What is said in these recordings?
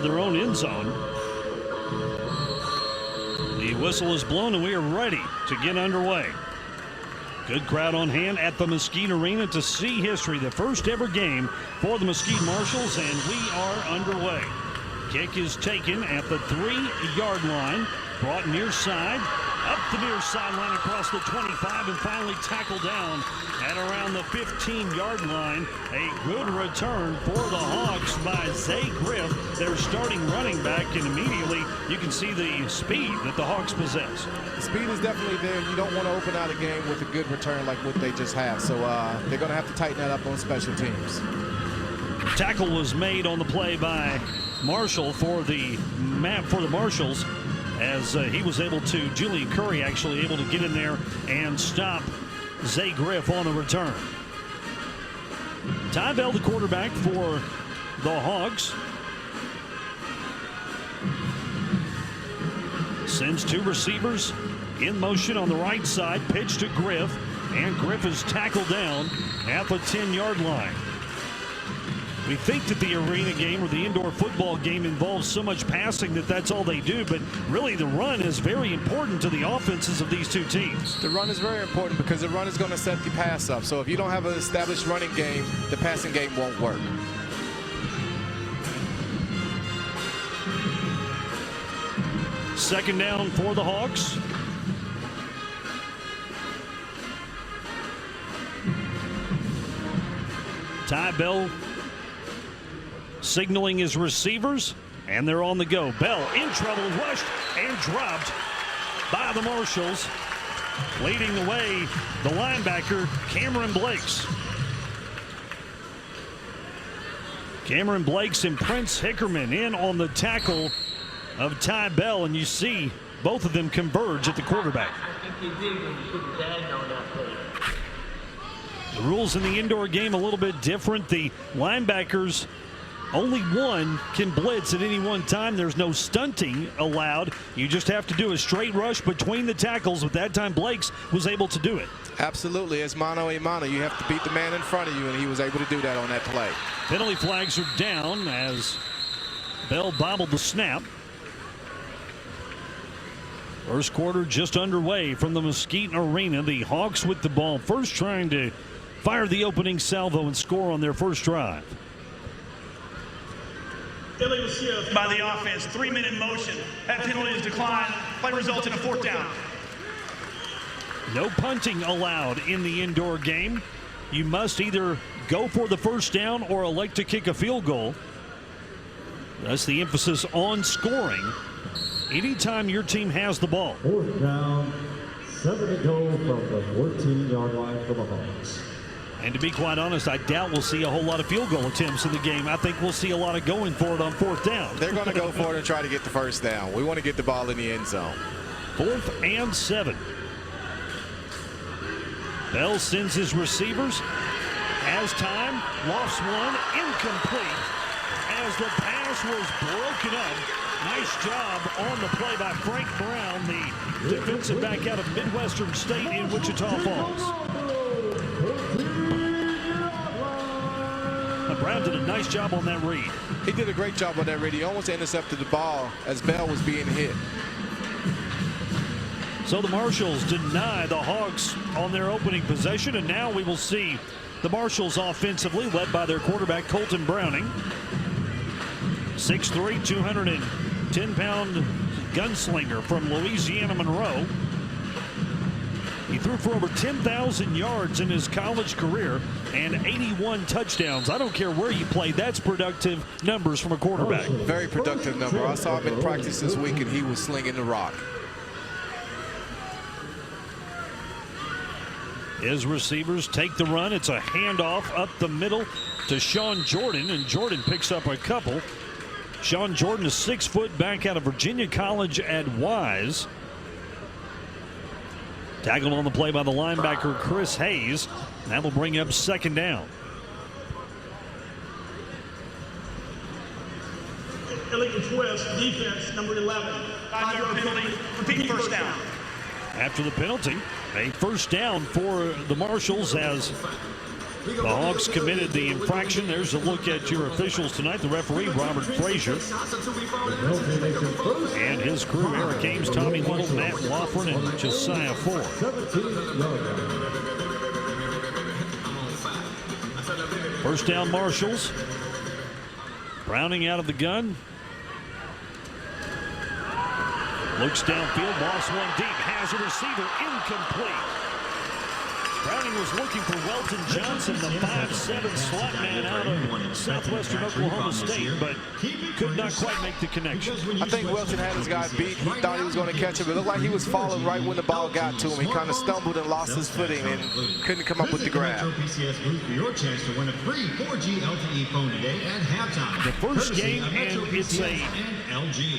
of their own end zone. The whistle is blown and we are ready to get underway. Good crowd on hand at the Mesquite Arena to see history, the first ever game for the Mesquite Marshals, and we are underway. Kick is taken at the 3-yard line, brought near side, up the near sideline across the 25, and finally tackled down at around the 15-yard line. A good return for the Hogs by Zay Griff, their starting running back, and immediately you can see the speed that the Hogs possess. The speed is definitely there. You don't want to open out a game with a good return like what they just have, so they're going to have to tighten that up on special teams. Tackle was made on the play by Marshall for the Marshals, as he was able to, Julian Curry actually able to get in there and stop Zay Griff on the return. Ty Bell, the quarterback for the Hogs, sends two receivers in motion on the right side, pitch to Griff, and Griff is tackled down at the 10-yard line. We think that the arena game or the indoor football game involves so much passing that that's all they do, but really the run is very important to the offenses of these two teams. The run is very important because the run is going to set the pass up. So if you don't have an established running game, the passing game won't work. Second down for the Hogs. Ty Bell signaling his receivers, and they're on the go. Bell in trouble, rushed and dropped by the Marshals. Leading the way, the linebacker, Cameron Blakes. Cameron Blakes and Prince Hickerman in on the tackle of Ty Bell, and you see both of them converge at the quarterback. The rules in the indoor game a little bit different. The linebackers, only one can blitz at any one time. There's no stunting allowed. You just have to do a straight rush between the tackles, but that time Blakes was able to do it. Absolutely. It's mano a mano. You have to beat the man in front of you, and he was able to do that on that play. Penalty flags are down as Bell bobbled the snap. First quarter just underway from the Mesquite Arena. The Hawks with the ball first, trying to fire the opening salvo and score on their first drive. Illegal shift by the offense. 3-minute motion. That penalty is declined. Play results in a 4th down. No punting allowed in the indoor game. You must either go for the first down or elect to kick a field goal. That's the emphasis on scoring anytime your team has the ball. 4th down, 7 to go from the 14-yard line for the Hawks. And to be quite honest, I doubt we'll see a whole lot of field goal attempts in the game. I think we'll see a lot of going for it on 4th down. They're going to go for it and try to get the first down. We want to get the ball in the end zone. 4th and 7. Bell sends his receivers. Has time. Lofts one. Incomplete as the pass was broken up. Nice job on the play by Frank Brown, the defensive back out of Midwestern State in Wichita Falls. Brown did a nice job on that read. He did a great job on that read. He almost intercepted the ball as Bell was being hit. So the Marshals deny the Hogs on their opening possession, and now we will see the Marshals offensively led by their quarterback Colton Browning. 6'3", 210-pound gunslinger from Louisiana Monroe. He threw for over 10,000 yards in his college career and 81 touchdowns. I don't care where you play. That's productive numbers from a quarterback. Very productive number. I saw him in practice this week, and he was slinging the rock. His receivers take the run. It's a handoff up the middle to Sean Jordan, and Jordan picks up a couple. Sean Jordan, a 6-foot back out of Virginia College at Wise. Tackled on the play by the linebacker Chris Hayes. That will bring up 2nd down. Illegal twist, defense, number 11. 5-yard penalty, repeat 1st down. After the penalty, a 1st down for the Marshals as The Hawks committed the infraction. There's a look at your officials tonight. The referee, Robert Frazier, and his crew, Eric Ames, Tommy Little, Matt Wofford, and Josiah Ford. First down, Marshals. Browning out of the gun. Looks downfield, lost one deep, has a receiver, incomplete. Browning was looking for Welton Johnson, the 5'7" slot man out of southwestern Oklahoma State, but could not quite make the connection. I think Welton had his guy beat. He thought he was going to catch him. It looked like he was falling right when the ball got to him. He kind of stumbled and lost his footing and couldn't come up with the grab. The first game, and it's a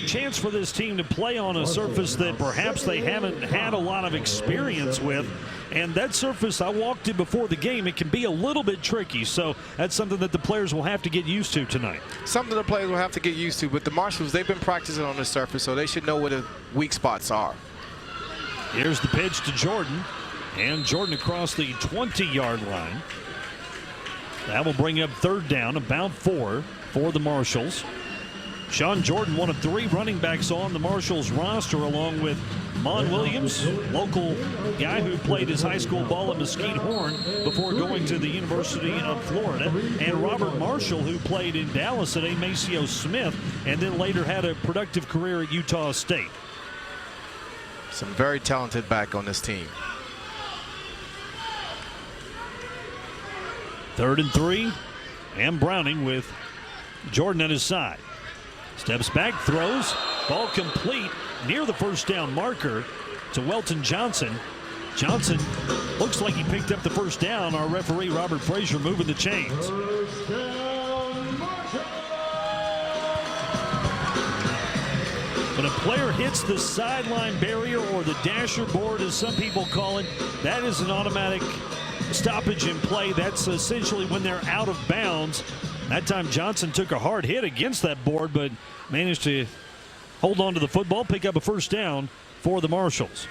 chance for this team to play on a surface that perhaps they haven't had a lot of experience with. And that surface, I walked it before the game, it can be a little bit tricky. So that's something that the players will have to get used to tonight. Something the players will have to get used to. But the Marshals, they've been practicing on this surface, so they should know where the weak spots are. Here's the pitch to Jordan. And Jordan across the 20-yard line. That will bring up third down, about 4 for the Marshals. Sean Jordan, one of 3 running backs on the Marshals roster, along with Mon Williams, local guy who played his high school ball at Mesquite Horn before going to the University of Florida, and Robert Marshall, who played in Dallas at A. Maceo Smith and then later had a productive career at Utah State. Some very talented back on this team. 3rd and 3, and Browning with Jordan at his side. Steps back, throws, ball complete near the first down marker to Welton Johnson. Johnson looks like he picked up the first down. Our referee, Robert Frazier, moving the chains. When a player hits the sideline barrier, or the dasher board as some people call it, that is an automatic stoppage in play. That's essentially when they're out of bounds. That time Johnson took a hard hit against that board, but managed to hold on to the football, pick up a first down for the Marshals.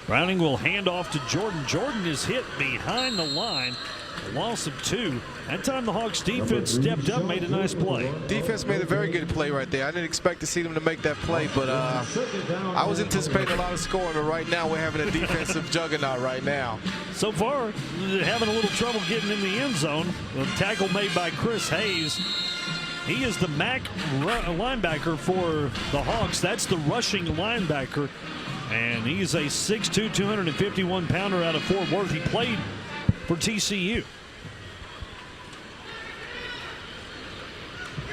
Browning will hand off to Jordan. Jordan is hit behind the line. A loss of 2. That time the Hawks defense stepped up, made a nice play. Defense made a very good play right there. I didn't expect to see them to make that play, but I was anticipating a lot of scoring, but right now we're having a defensive juggernaut right now. So far, having a little trouble getting in the end zone. A tackle made by Chris Hayes. He is the MAC linebacker for the Hawks. That's the rushing linebacker. And he's a 6'2", 251-pounder out of Fort Worth. He played for TCU.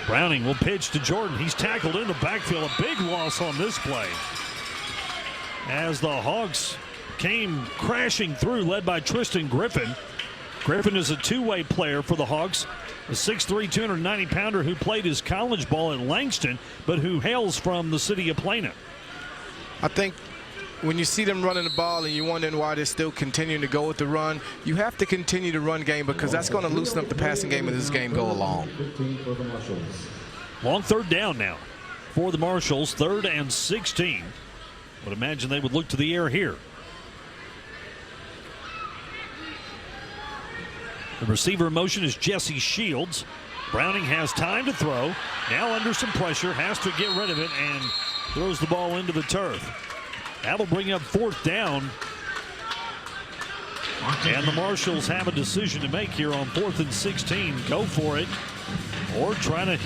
Browning will pitch to Jordan. He's tackled in the backfield. A big loss on this play, as the Hawks came crashing through, led by Tristan Griffin. Griffin is a two-way player for the Hawks, a 6'3", 290-pounder who played his college ball at Langston, but who hails from the city of Plano. I think when you see them running the ball and you're wondering why they're still continuing to go with the run, you have to continue the run game, because that's going to loosen up the passing game as this game go along. Long third down now for the Marshals, 3rd and 16. Would imagine they would look to the air here. The receiver in motion is Jesse Shields. Browning has time to throw. Now under some pressure, has to get rid of it, and throws the ball into the turf. That'll bring up 4th down. And the Marshals have a decision to make here on 4th and 16. Go for it, or try to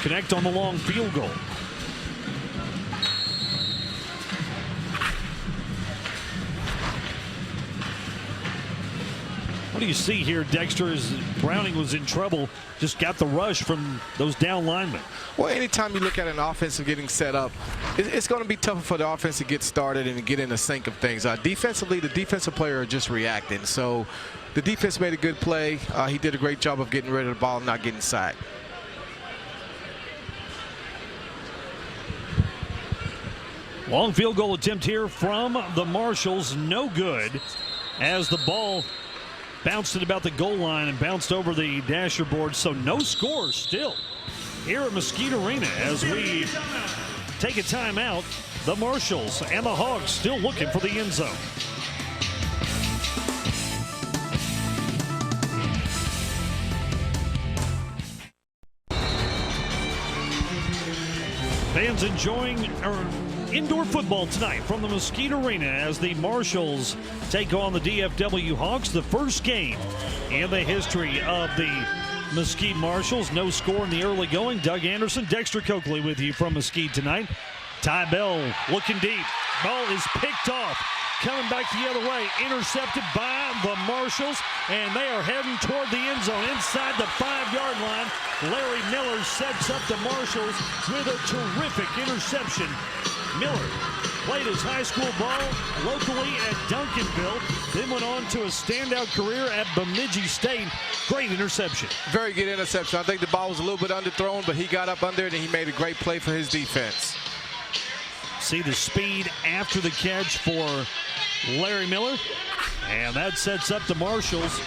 connect on the long field goal. What do you see here, Dexter, as Browning was in trouble, just got the rush from those down linemen? Well, anytime you look at an offense getting set up, it's going to be tougher for the offense to get started and get in the sync of things. Defensively, the defensive player are just reacting. So the defense made a good play. He did a great job of getting rid of the ball and not getting sacked. Long field goal attempt here from the Marshals. No good, as the ball bounced at about the goal line and bounced over the dasher board. So no score still here at Mesquite Arena as we take a timeout. The Marshals and the Hawks still looking for the end zone. Fans enjoying indoor football tonight from the Mesquite Arena as the Marshals take on the DFW Hawks. The first game in the history of the Mesquite Marshals. No score in the early going. Doug Anderson, Dexter Coakley with you from Mesquite tonight. Ty Bell looking deep. Ball is picked off. Coming back the other way, intercepted by the Marshals, and they are heading toward the end zone inside the 5-yard line. Larry Miller sets up the Marshals with a terrific interception. Miller played his high school ball locally at Duncanville, then went on to a standout career at Bemidji State. Great interception. Very good interception. I think the ball was a little bit underthrown, but he got up under it and he made a great play for his defense. See the speed after the catch for Larry Miller, and that sets up the Marshals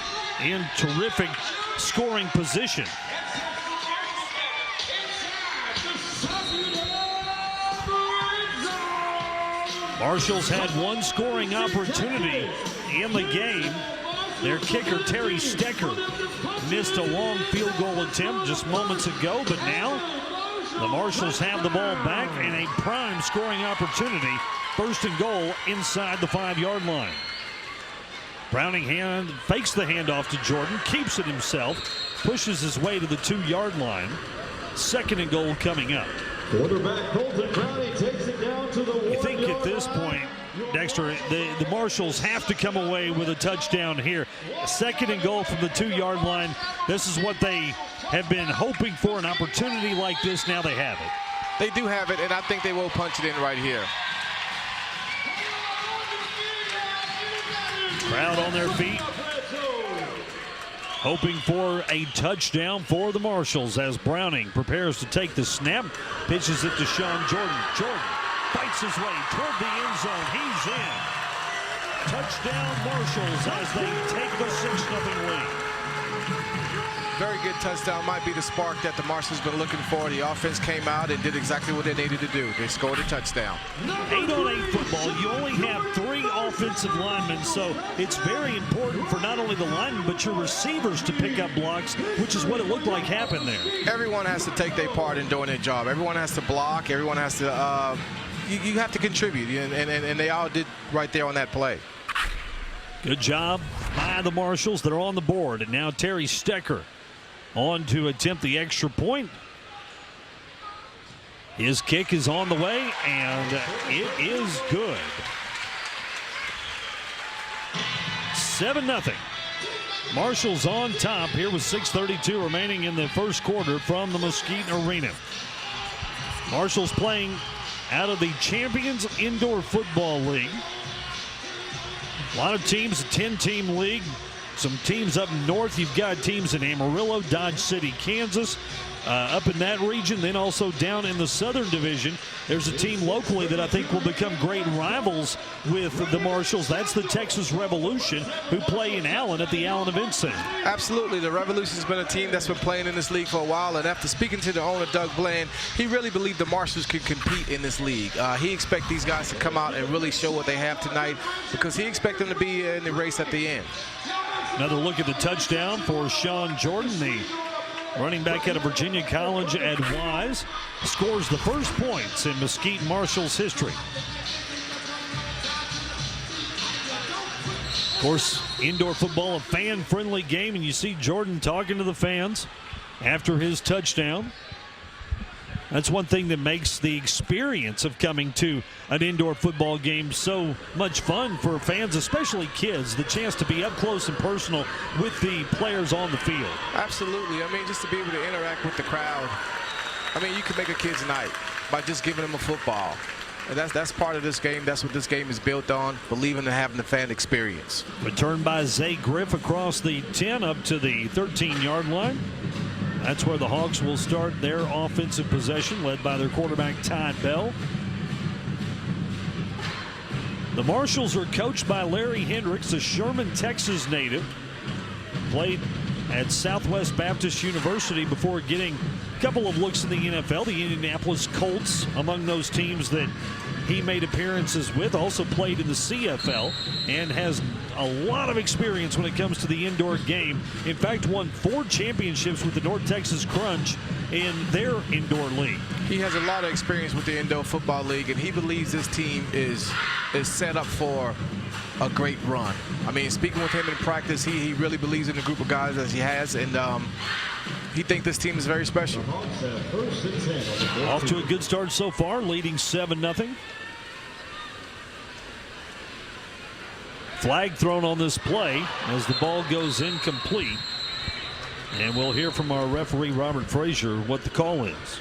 in terrific scoring position. Marshals had one scoring opportunity in the game. Their kicker, Terry Stecker, missed a long field goal attempt just moments ago, but now the Marshals have the ball back and a prime scoring opportunity. First and goal inside the 5-yard line. Browning fakes the handoff to Jordan, keeps it himself, pushes his way to the 2-yard line. Second and goal coming up. Quarterback Colton Browning takes it down to the 1-yard line. You think at this point, Dexter, the Marshals have to come away with a touchdown here. Second and goal from the 2-yard line. This is what they have been hoping for, an opportunity like this. Now they have it. They do have it, and I think they will punch it in right here. Crowd on their feet, hoping for a touchdown for the Marshals as Browning prepares to take the snap, pitches it to Sean Jordan. Jordan fights his way toward the end zone. He's in. Touchdown Marshals as they take the 6-0 lead. Very good touchdown. Might be the spark that the Marshals been looking for. The offense came out and did exactly what they needed to do. They scored a touchdown. 8-on-8 football, you only have 3 offensive linemen, so it's very important for not only the linemen but your receivers to pick up blocks, which is what it looked like happened there. Everyone has to take their part in doing their job. Everyone has to block. Everyone has to you have to contribute, and they all did right there on that play. Good job by the Marshals that are on the board, and now Terry Stecker on to attempt the extra point. His kick is on the way, and it is good. 7-0. Marshals on top here with 6:32 remaining in the first quarter from the Mesquite Arena. Marshals playing out of the Champions Indoor Football League. A lot of teams, a 10-team league. Some teams up north. You've got teams in Amarillo, Dodge City, Kansas, up in that region. Then also down in the Southern Division, there's a team locally that I think will become great rivals with the Marshals. That's the Texas Revolution, who play in Allen at the Allen Event Center. Absolutely. The Revolution's been a team that's been playing in this league for a while, and after speaking to the owner, Doug Bland, he really believed the Marshals could compete in this league. He expects these guys to come out and really show what they have tonight because he expects them to be in the race at the end. Another look at the touchdown for Sean Jordan, the running back out of Virginia College at Wise, scores the first points in Mesquite Marshals history. Of course, indoor football, a fan-friendly game, and you see Jordan talking to the fans after his touchdown. That's one thing that makes the experience of coming to an indoor football game so much fun for fans, especially kids, the chance to be up close and personal with the players on the field. Absolutely. I mean, just to be able to interact with the crowd. I mean, you can make a kid's night by just giving them a football. And that's part of this game. That's what this game is built on, believing and having the fan experience. Return by Zay Griff across the 10 up to the 13-yard line. That's where the Hawks will start their offensive possession, led by their quarterback, Ty Bell. The Marshals are coached by Larry Hendricks, a Sherman, Texas native. Played at Southwest Baptist University before getting a couple of looks in the NFL. The Indianapolis Colts among those teams that he made appearances with. Also played in the CFL and has a lot of experience when it comes to the indoor game. In fact, won 4 championships with the North Texas Crunch in their indoor league. He has a lot of experience with the Indoor Football League, and he believes this team is set up for a great run. I mean, speaking with him in practice, he really believes in the group of guys that he has, and he thinks this team is very special. Off to a good start so far, leading 7-0. Flag thrown on this play as the ball goes incomplete. And we'll hear from our referee, Robert Frazier, what the call is.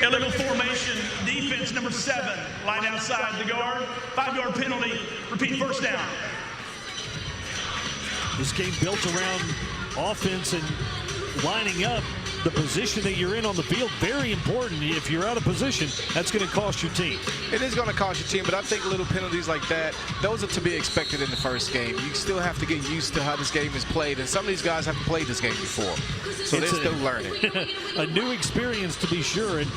Illegal formation, defense number 7, line outside the guard, 5-yard penalty, repeat, first down. This game built around offense and lining up the position that you're in on the field. Very important. If you're out of position, that's going to cost your team. It is going to cost your team, but I think little penalties like that, those are to be expected in the first game. You still have to get used to how this game is played, and some of these guys haven't played this game before, so they're still learning. A new experience, to be sure, and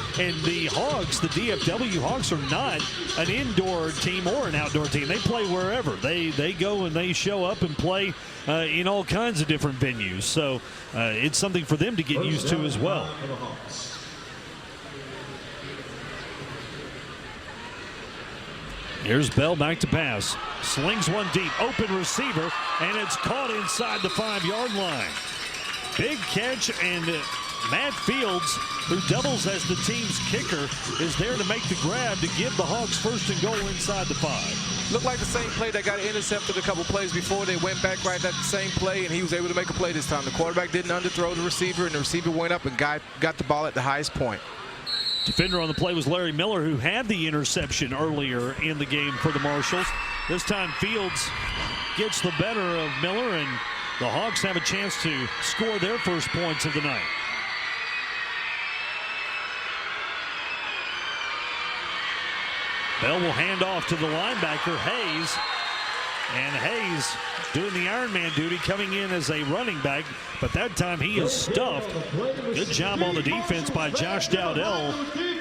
the Hogs, the DFW Hogs, are not an indoor team or an outdoor team. They play wherever. They go and they show up and play in all kinds of different venues, so it's something for them to get used to as well. Here's Bell back to pass. Slings one deep. Open receiver, and it's caught inside the 5-yard line. Big catch, and Matt Fields, who doubles as the team's kicker, is there to make the grab to give the Hogs first and goal inside the 5. Looked like the same play that got intercepted a couple plays before. They went back right at the same play, and he was able to make a play this time. The quarterback didn't underthrow the receiver, and the receiver went up and got the ball at the highest point. Defender on the play was Larry Miller, who had the interception earlier in the game for the Marshals. This time Fields gets the better of Miller, and the Hogs have a chance to score their first points of the night. Bell will hand off to the linebacker, Hayes. And Hayes doing the Ironman duty, coming in as a running back, but that time he is stuffed. Good job on the defense by Josh Dowdell,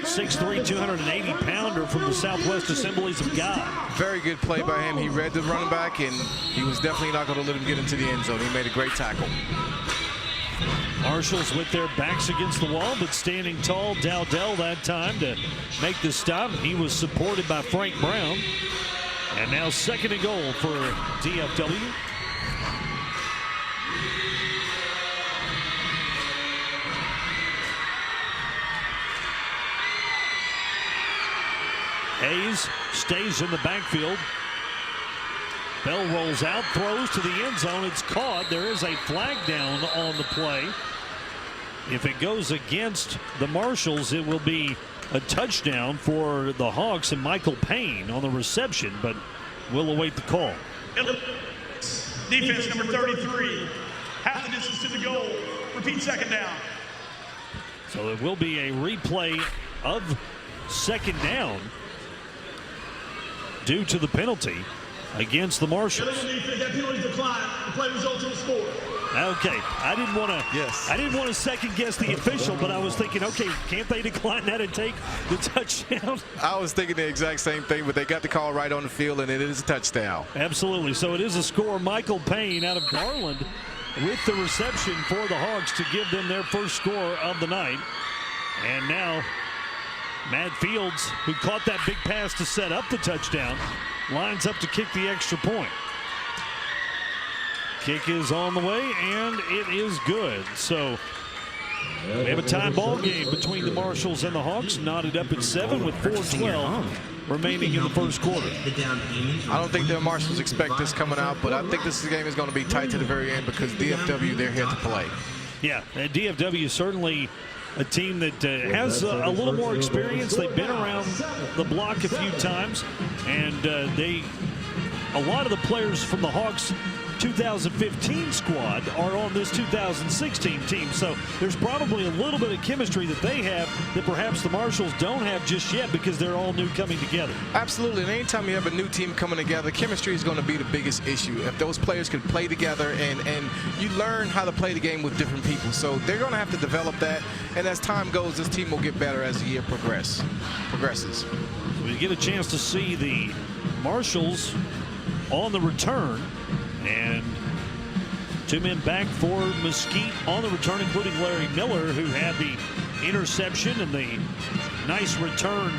6'3", 280-pounder from the Southwest Assemblies of God. Very good play by him. He read the running back, and he was definitely not going to let him get into the end zone. He made a great tackle. Marshals with their backs against the wall, but standing tall. Dowdell that time to make the stop. He was supported by Frank Brown. And now second and goal for DFW. Hayes stays in the backfield. Bell rolls out, throws to the end zone. It's caught. There is a flag down on the play. If it goes against the Marshals, it will be a touchdown for the Hawks and Michael Payne on the reception, but we'll await the call. Defense number 33, half the distance to the goal. Repeat, second down. So it will be a replay of second down due to the penalty against the Marshals. That penalty declined. The play results in a score. Okay, I didn't want to second guess the official, but I was thinking, okay, can't they decline that and take the touchdown? I was thinking the exact same thing, but they got the call right on the field, and it is a touchdown. Absolutely. So it is a score. Michael Payne out of Garland with the reception for the Hogs to give them their first score of the night. And now Matt Fields, who caught that big pass to set up the touchdown, lines up to kick the extra point. Kick is on the way, and it is good. So we have a tie ball game between the Marshals and the Hawks, knotted up at 7 with 4:12 remaining in the first quarter. I don't think the Marshals expect this coming out, but I think this game is going to be tight to the very end because DFW, they're here to play. Yeah, and DFW is certainly a team that has a little more experience. They've been around the block a few times, and a lot of the players from the Hawks 2015 squad are on this 2016 team, so there's probably a little bit of chemistry that they have that perhaps the Marshals don't have just yet because they're all new coming together. Absolutely, and anytime you have a new team coming together, chemistry is going to be the biggest issue. If those players can play together and you learn how to play the game with different people, so they're going to have to develop that, and as time goes, this team will get better as the year progresses. We get a chance to see the Marshals on the return, and Two men back for Mesquite on the return, including Larry Miller, who had the interception and the nice return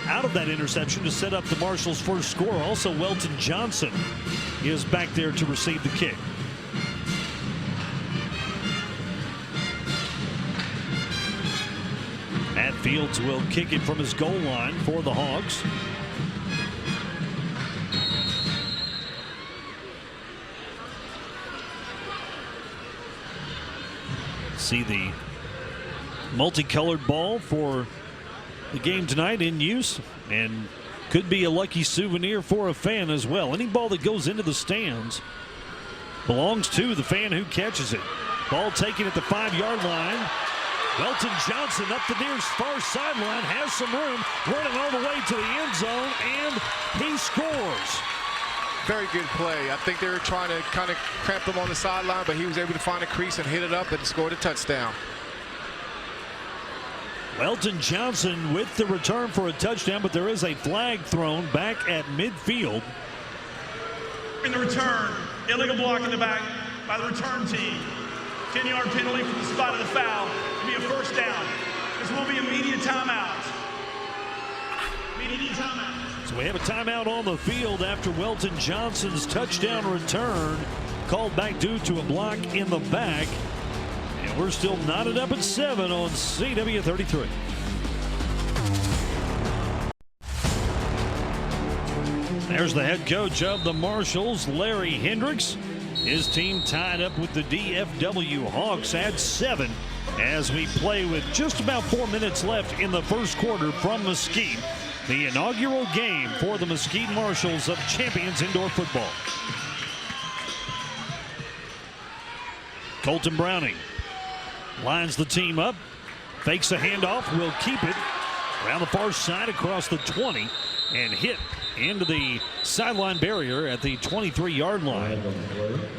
out of that interception to set up the Marshals' first score. Also, Welton Johnson is back there to receive the kick. Matt Fields will kick it from his goal line for the Hogs. See the multicolored ball for the game tonight in use, and could be a lucky souvenir for a fan as well. Any ball that goes into the stands belongs to the fan who catches it. Ball taken at the 5-yard line. Welton Johnson up the near far sideline, has some room, running all the way to the end zone, and he scores. Very good play. I think they were trying to kind of cramp him on the sideline, but he was able to find a crease and hit it up and scored a touchdown. Welton Johnson with the return for a touchdown, but there is a flag thrown back at midfield. In the return, illegal block in the back by the return team. 10-yard penalty from the spot of the foul. It'll be a first down. This will be immediate timeout. Immediate timeout. So we have a timeout on the field after Welton Johnson's touchdown return called back due to a block in the back. And we're still knotted up at 7 on CW33. There's the head coach of the Marshals, Larry Hendricks. His team tied up with the DFW Hawks at 7 as we play with just about 4 minutes left in the first quarter from Mesquite. The inaugural game for the Mesquite Marshals of Champions Indoor Football. Colton Browning lines the team up, fakes a handoff, will keep it around the far side across the 20 and hit into the sideline barrier at the 23-yard line.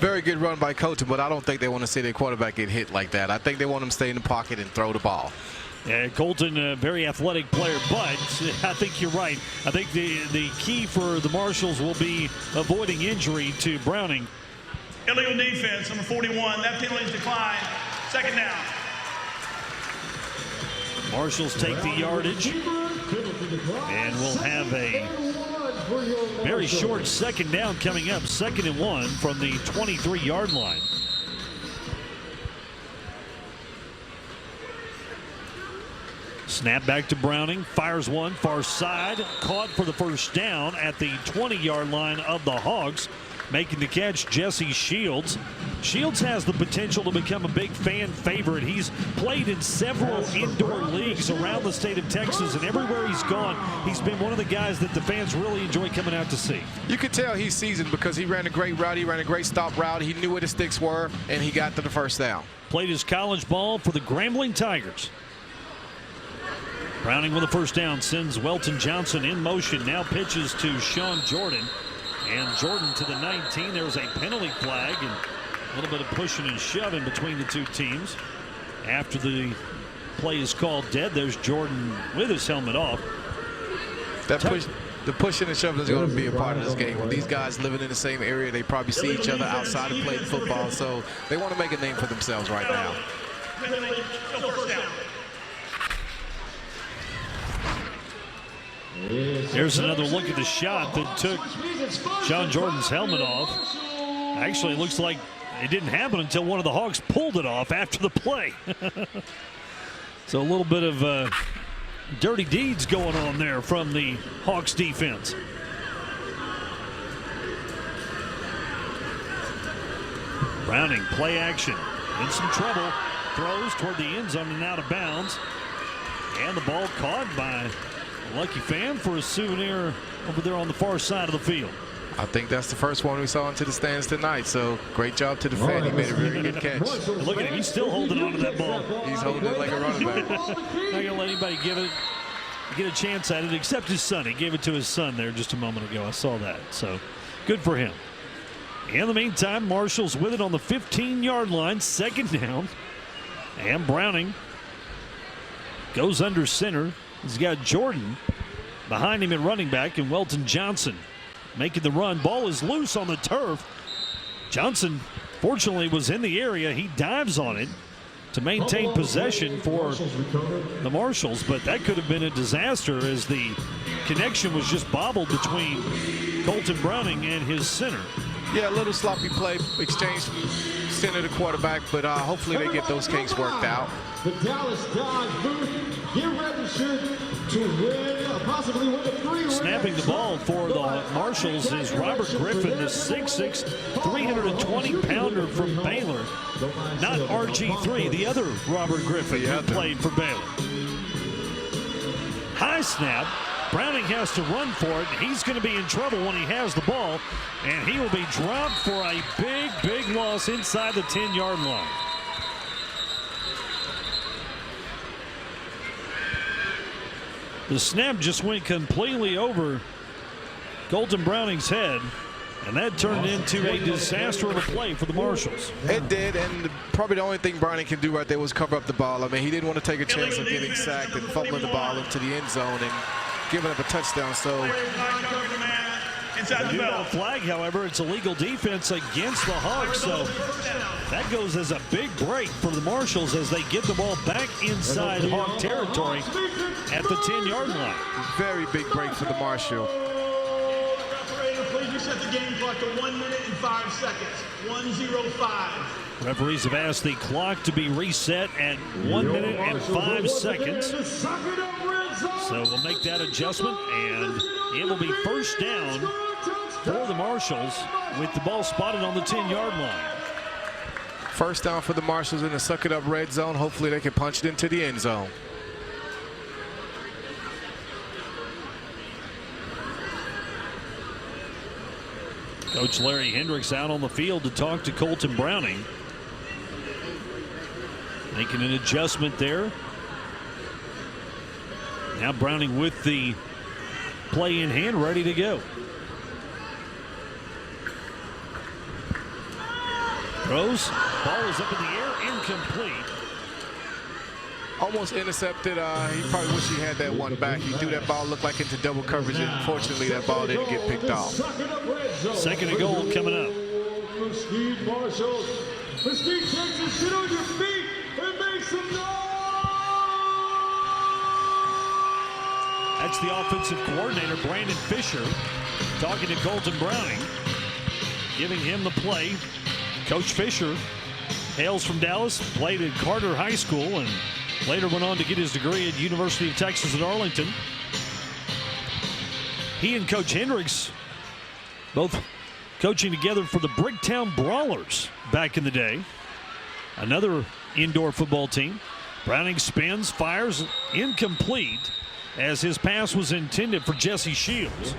Very good run by Colton, but I don't think they want to see their quarterback get hit like that. I think they want him to stay in the pocket and throw the ball. Colton, a very athletic player, but I think you're right. I think the key for the Marshals will be avoiding injury to Browning. Illegal defense, number 41. That penalty is declined. Second down. Marshals take the yardage, and we'll have a very short second down coming up. 2nd and 1 from the 23-yard line. Snap back to Browning, fires one far side, caught for the first down at the 20-yard line of the Hogs. Making the catch, Jesse Shields. Shields has the potential to become a big fan favorite. He's played in several indoor leagues around the state of Texas, and everywhere he's gone, he's been one of the guys that the fans really enjoy coming out to see. You could tell he's seasoned because he ran a great route, he ran a great stop route, he knew where the sticks were, and he got to the first down. Played his college ball for the Grambling Tigers. Browning with a first down, sends Welton Johnson in motion, now pitches to Sean Jordan. And Jordan to the 19. There was a penalty flag and a little bit of pushing and shoving between the two teams. After the play is called dead, there's Jordan with his helmet off. The pushing and shoving is going to be a part of this game. When these guys living in the same area, they probably see each other outside of playing football, so they want to make a name for themselves right now. First down. There's another look at the shot that took Sean Jordan's helmet off. Actually, it looks like it didn't happen until one of the Hawks pulled it off after the play. So a little bit of dirty deeds going on there from the Hawks defense. Browning, play action, in some trouble, throws toward the end zone and out of bounds. And the ball caught by a lucky fan for a souvenir over there on the far side of the field. I think that's the first one we saw into the stands tonight, so great job to the fan. He made a very good catch. Look at him, he's still holding on to that ball. He's holding it like a running back. Not going to let anybody get a chance at it except his son. He gave it to his son there just a moment ago. I saw that, so good for him. In the meantime, Marshals with it on the 15-yard line, 2nd down. And Browning goes under center. He's got Jordan behind him at running back and Welton Johnson making the run. Ball is loose on the turf. Johnson Fortunately, was in the area. He dives on it to maintain possession for the Marshals, but that could have been a disaster as the connection was just bobbled between Colton Browning and his center. Yeah, a little sloppy play, exchange from center to quarterback, but hopefully they get those kinks worked out. The Dallas Dodge booth, get registered to win, possibly win a free. Snapping the ball for the Marshals is Robert Griffin, the 6'6", 320-pounder from Baylor. Not RG3, the other Robert Griffin who played for Baylor. High snap. Browning has to run for it. He's going to be in trouble when he has the ball, and he will be dropped for a big, big loss inside the 10-yard line. The snap just went completely over Colton Browning's head, and that turned into a disaster of a play for the Marshals. It did, and probably the only thing Browning can do right there was cover up the ball. I mean, he didn't want to take a chance of getting sacked and fumbling the ball into the end zone and giving up a touchdown. So They do have a flag, however. It's illegal defense against the Hawks, so that goes as a big break for the Marshals as they get the ball back inside Hawk territory at the 10-yard line. Very big break for the Marshal. Please reset the game clock to 1 minute and 5 seconds. 1:05. Referees have asked the clock to be reset at 1 minute and 5 seconds. So we'll make that adjustment, and it will be first down for the Marshals with the ball spotted on the 10-yard line. First down for the Marshals in the suck-it-up red zone. Hopefully they can punch it into the end zone. Coach Larry Hendricks out on the field to talk to Colton Browning. Making an adjustment there. Now Browning with the play in hand, ready to go. Throws. Ball is up in the air, incomplete. Almost intercepted. He probably wish he had that one back. He threw that ball, looked like into double coverage, and fortunately that ball didn't get picked off. Second and goal coming up. Mesquite Marshals. Mesquite, Texas, sit on your feet and make some noise! That's the offensive coordinator, Brandon Fisher, talking to Colton Browning, giving him the play. Coach Fisher hails from Dallas, played at Carter High School, and later went on to get his degree at University of Texas at Arlington. He and Coach Hendricks both coaching together for the Bricktown Brawlers back in the day. Another indoor football team. Browning spins, fires, incomplete, as his pass was intended for Jesse Shields.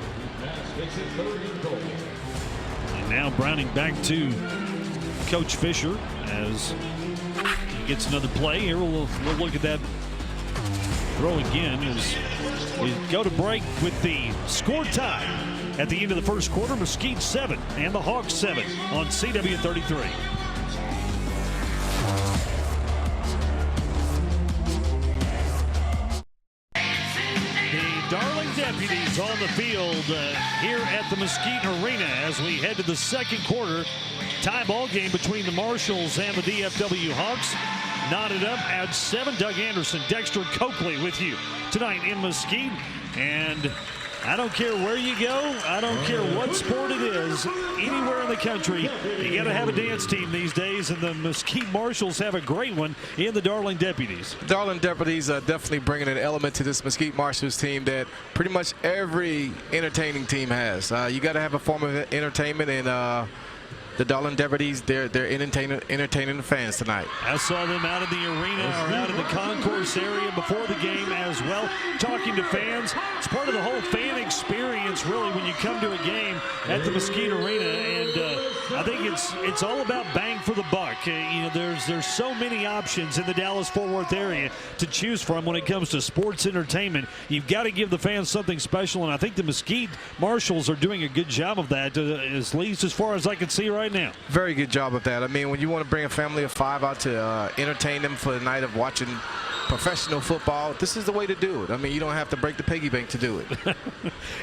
And now Browning back to Coach Fisher as he gets another play. Here we'll look at that throw again as we go to break with the score tie at the end of the first quarter. Mesquite 7 and the Hawks 7 on CW33. The Darling Deputies on the field here at the Mesquite Arena as we head to the second quarter. Tie ball game between the Marshals and the DFW Hawks. Knotted up at 7. Doug Anderson, Dexter Coakley with you tonight in Mesquite. And I don't care where you go. I don't care what sport it is. Anywhere in the country, you got to have a dance team these days. And the Mesquite Marshals have a great one in the Darling Deputies. Darling Deputies are definitely bringing an element to this Mesquite Marshals team that pretty much every entertaining team has. You got to have a form of entertainment, and the Darling Deputies, they're entertaining the fans tonight. I saw them out in the arena or out in the concourse area before the game as well, talking to fans. It's part of the whole fan experience, really, when you come to a game at the Mesquite Arena. And I think it's all about bang for the buck. You know, there's so many options in the Dallas-Fort Worth area to choose from when it comes to sports entertainment. You've got to give the fans something special, and I think the Mesquite Marshals are doing a good job of that, at least as far as I can see right now. Very good job of that. I mean, when you want to bring a family of 5 out to entertain them for the night of watching professional football, this is the way to do it. I mean, you don't have to break the piggy bank to do it.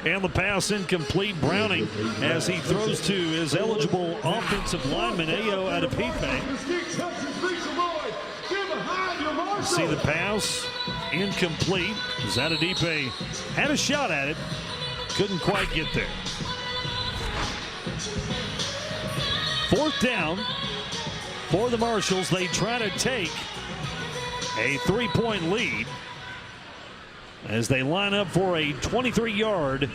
And the pass incomplete. Browning as he throws to his eligible offensive lineman, Ayo Adepipe. See the pass incomplete. Adepipe had a shot at it, couldn't quite get there. 4th down for the Marshals. They try to take a 3-point lead as they line up for a 23-yard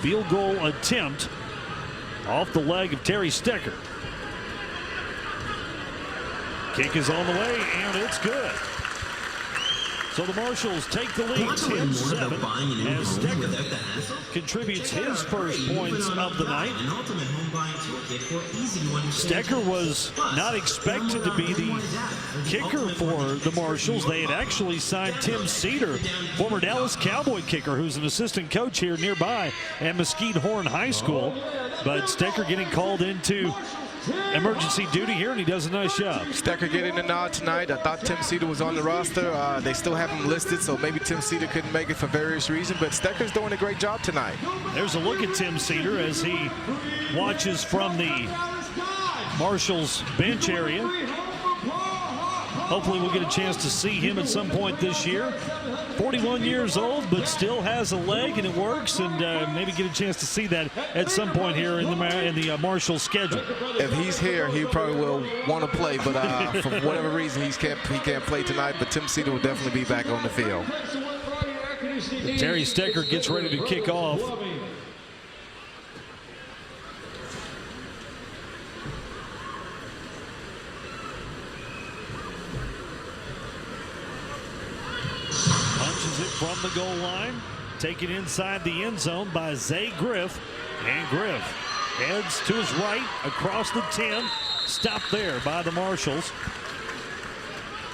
field goal attempt off the leg of Terry Stecker. Kick is on the way, and it's good. So the Marshals take the lead 10-7 as Stecker contributes his first points of the night. Stecker was not expected to be the kicker for the Marshals. They had actually signed Tim Cedar, former Dallas Cowboy kicker, who's an assistant coach here nearby at Mesquite Horn High School. But Stecker getting called into emergency duty here, and he does a nice job. Stecker getting the nod tonight. I thought Tim Cedar was on the roster. They still have him listed, so maybe Tim Cedar couldn't make it for various reasons, but Stecker's doing a great job tonight. There's a look at Tim Cedar as he watches from the Marshals bench area. Hopefully we'll get a chance to see him at some point this year. 41 years old, but still has a leg, and it works, and maybe get a chance to see that at some point here in the Marshall schedule. If he's here, he probably will want to play, but for whatever reason, he can't play tonight, but Tim Cedar will definitely be back on the field. Terry Stecker gets ready to kick off. Punches it from the goal line, taken inside the end zone by Zay Griff, and Griff heads to his right across the 10, stopped there by the Marshals.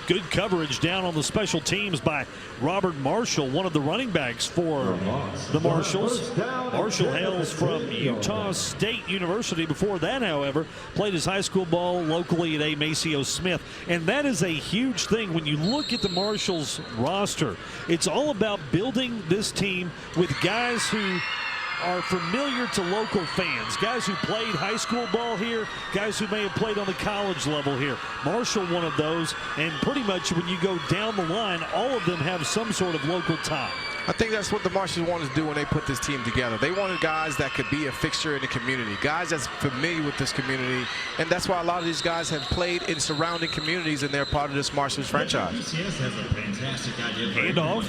Good coverage down on the special teams by Robert Marshall, one of the running backs for the Marshals. Marshall hails from Utah State University. Before that, however, played his high school ball locally at A. Maceo Smith. And that is a huge thing when you look at the Marshals roster. It's all about building this team with guys who are familiar to local fans, guys who played high school ball here, guys who may have played on the college level here. Marshall, one of those, and pretty much when you go down the line, all of them have some sort of local tie. I think that's what the Marshals wanted to do when they put this team together. They wanted guys that could be a fixture in the community, guys that's familiar with this community, and that's why a lot of these guys have played in surrounding communities, and they're part of this Marshals franchise. Handoff,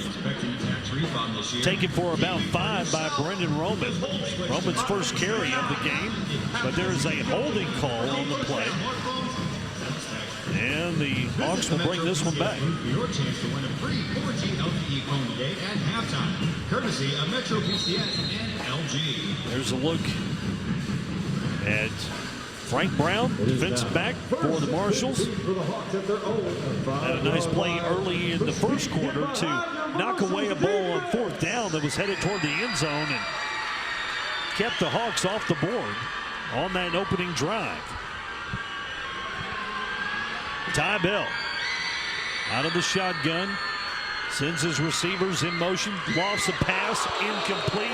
taken for about 5 by Brendan Roman. Roman's first carry of the game, but there is a holding call on the play. And the Hawks will bring this one back. Your chance to win a free 14 LTE phone day at halftime, courtesy of Metro PCS and LG. There's a look at Frank Brown, defensive back for the Marshals. Had a nice play early in the first quarter to knock away a ball on 4th down that was headed toward the end zone and kept the Hawks off the board on that opening drive. Ty Bell out of the shotgun, sends his receivers in motion, lofts a pass, incomplete,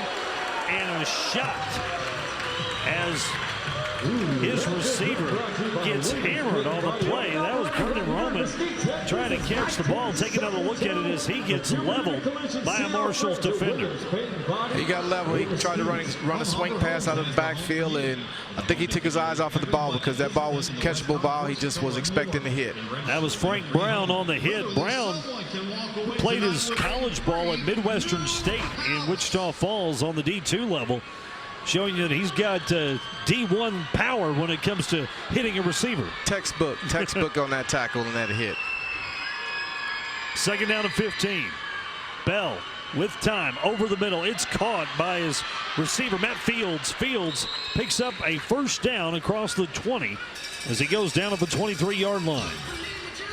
and a shot as his receiver gets hammered on the play. That was Brendan Roman trying to catch the ball. Take another look at it as he gets leveled by a Marshals defender. He got leveled. He tried to run a swing pass out of the backfield, and I think he took his eyes off of the ball because that ball was a catchable ball. He just was expecting to hit. That was Frank Brown on the hit. Brown played his college ball at Midwestern State in Wichita Falls on the D2 level, showing you that he's got D1 power when it comes to hitting a receiver. Textbook on that tackle and that hit. 2nd down and 15. Bell with time over the middle. It's caught by his receiver, Matt Fields. Fields picks up a first down across the 20 as he goes down at the 23-yard line.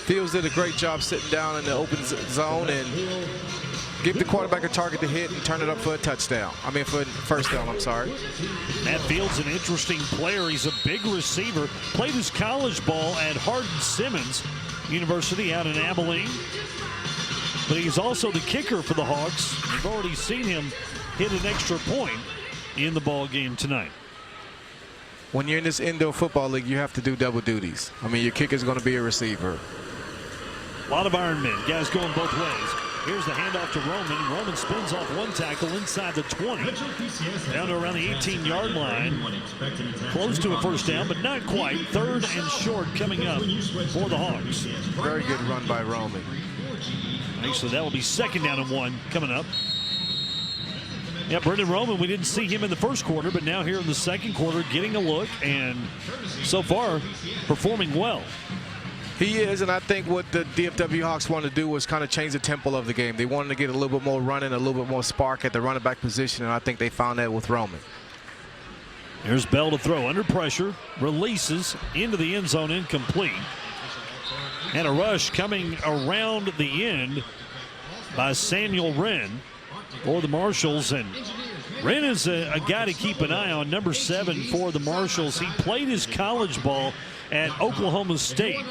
Fields did a great job sitting down in the open zone and give the quarterback a target to hit and turn it up for a touchdown. I mean, for a first down, I'm sorry. Matt Fields, an interesting player. He's a big receiver. Played his college ball at Hardin Simmons University out in Abilene. but he's also the kicker for the Hawks. We've already seen him hit an extra point in the ball game tonight. When you're in this indoor football league, you have to do double duties. I mean, your kicker's going to be a receiver. A lot of Iron Men, guys going both ways. Here's the handoff to Roman. Roman spins off one tackle inside the 20. Down to around the 18-yard line. Close to a first down, but not quite. Third and short coming up for the Hawks. Very good run by Roman. Actually, that will be second down and 1 coming up. Yeah, Brendan Roman, we didn't see him in the first quarter, but now here in the second quarter getting a look and so far performing well. He is, and I think what the DFW Hawks wanted to do was kind of change the tempo of the game. They wanted to get a little bit more running, a little bit more spark at the running back position, and I think they found that with Roman. Here's Bell to throw under pressure, releases into the end zone, incomplete. And a rush coming around the end by Samuel Wren for the Marshals. And Wren is a guy to keep an eye on, number 7 for the Marshals. He played his college ball at Oklahoma State.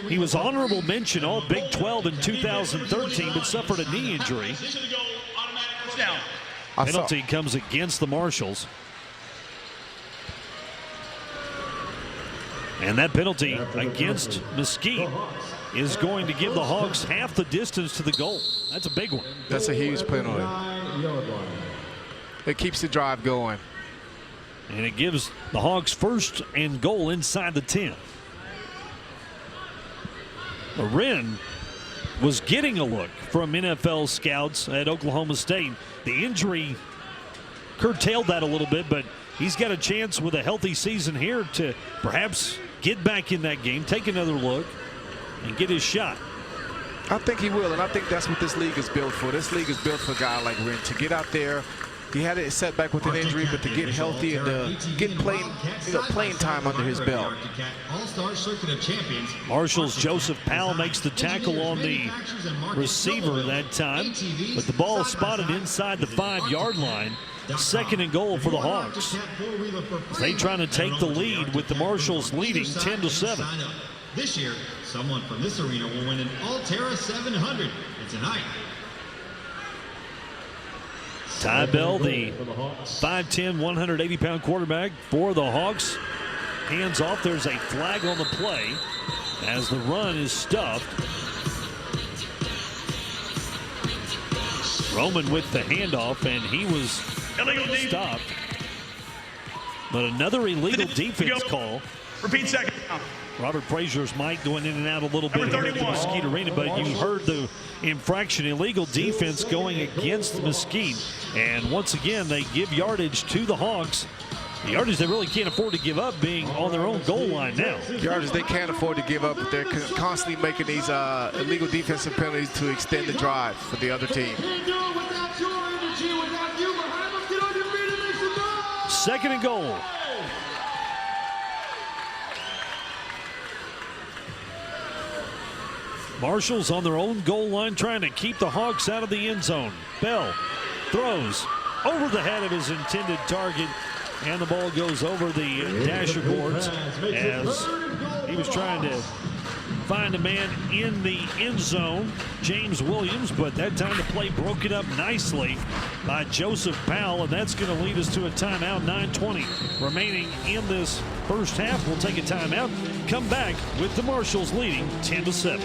He was honorable mention all Big 12 in 2013, but suffered a knee injury. Penalty comes against the Marshals. And that penalty against Mesquite is going to give the Hawks half the distance to the goal. That's a big one. That's a huge penalty. It keeps the drive going. And it gives the Hawks first and goal inside the 10. Wren was getting a look from NFL scouts at Oklahoma State. The injury curtailed that a little bit, but he's got a chance with a healthy season here to perhaps get back in that game, take another look, and get his shot. I think he will, and I think that's what this league is built for. This league is built for a guy like Wren to get out there. He had a setback with an injury, but to get healthy and to get playing time under his belt. Marshals Joseph Powell makes the tackle on the receiver that time, but the ball spotted inside the 5-yard line. Second and goal for the Hawks. They trying to take the lead with the Marshals leading 10-7. This year, someone from this arena will win an Altera 700. And tonight, Ty Bell, the 5'10", 180-pound quarterback for the Hawks. Hands off. There's a flag on the play as the run is stuffed. Roman with the handoff, and he was stopped. But another illegal defense call. Repeat second. Robert Frazier's mic going in and out a little bit here at the Mesquite Arena, but you heard the infraction, illegal defense going against Mesquite. And once again, they give yardage to the Hawks. The yardage they really can't afford to give up, being on their own goal line now. Yardage they can't afford to give up, but they're constantly making these illegal defensive penalties to extend the drive for the other team. Second and goal. Marshals on their own goal line trying to keep the Hawks out of the end zone. Bell throws over the head of his intended target, and the ball goes over the dasher boards as he was trying to find a man in the end zone, James Williams, but that time the play broken up nicely by Joseph Powell, and that's going to lead us to a timeout. 9:20 remaining in this first half. We'll take a timeout, come back with the Marshals leading 10-7.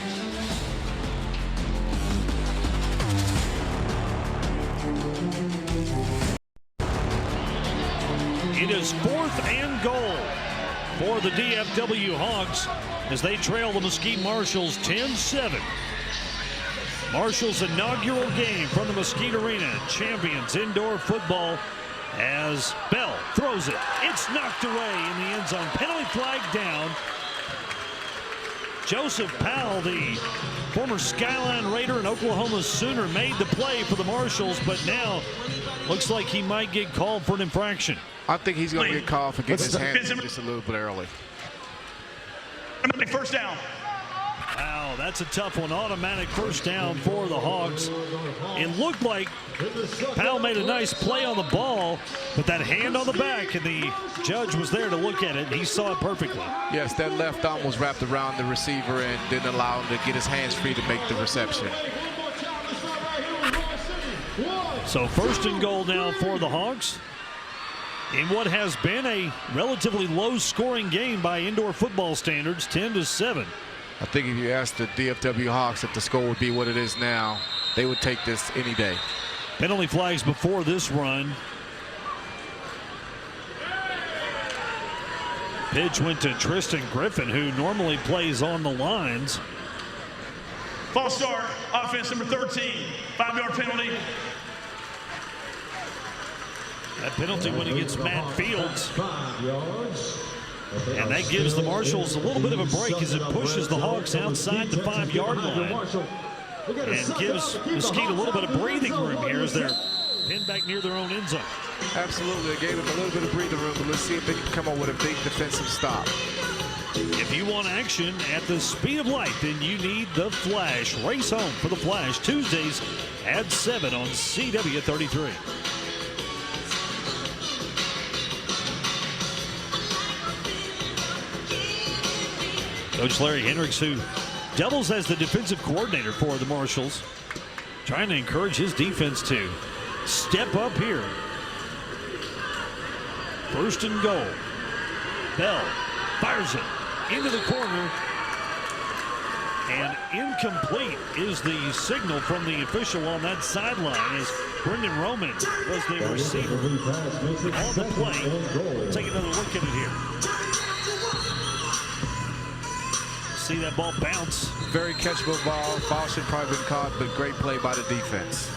It is 4th and goal for the DFW Hawks as they trail the Mesquite Marshals 10-7. Marshals' inaugural game from the Mesquite Arena, champions indoor football, as Bell throws it. It's knocked away in the end zone. Penalty flag down. Joseph Powell, the former Skyline Raider and Oklahoma Sooner, made the play for the Marshals, but now looks like he might get called for an infraction. I think he's going to get called for getting his hands just a little bit early. First down. Wow, that's a tough one. Automatic first down for the Hawks. It looked like Powell made a nice play on the ball, but that hand on the back, and the judge was there to look at it, and he saw it perfectly. Yes, that left arm was wrapped around the receiver and didn't allow him to get his hands free to make the reception. So first and goal now for the Hogs in what has been a relatively low-scoring game by indoor football standards, 10-7. I think if you asked the DFW Hawks if the score would be what it is now, they would take this any day. Penalty flags before this run. Pitch went to Tristan Griffin, who normally plays on the lines. False start, offense number 13, 5-yard penalty. That penalty went against Matt Fields. 5 yards. And that gives the Marshals a little bit of a break as it pushes the Hogs outside the 5-yard line and gives Mesquite a little bit of breathing room here as they're pinned back near their own end zone. Absolutely. They gave them a little bit of breathing room, but let's see if they can come up with a big defensive stop. If you want action at the speed of light, then you need the Flash. Race home for the Flash Tuesdays at 7 on CW33. Coach Larry Hendricks, who doubles as the defensive coordinator for the Marshals, trying to encourage his defense to step up here. First and goal. Bell fires it into the corner. And incomplete is the signal from the official on that sideline as Brendan Roman was the receiver on the play. Take another look at it here. See that ball bounce. Very catchable ball. Ball should probably been caught, but great play by the defense.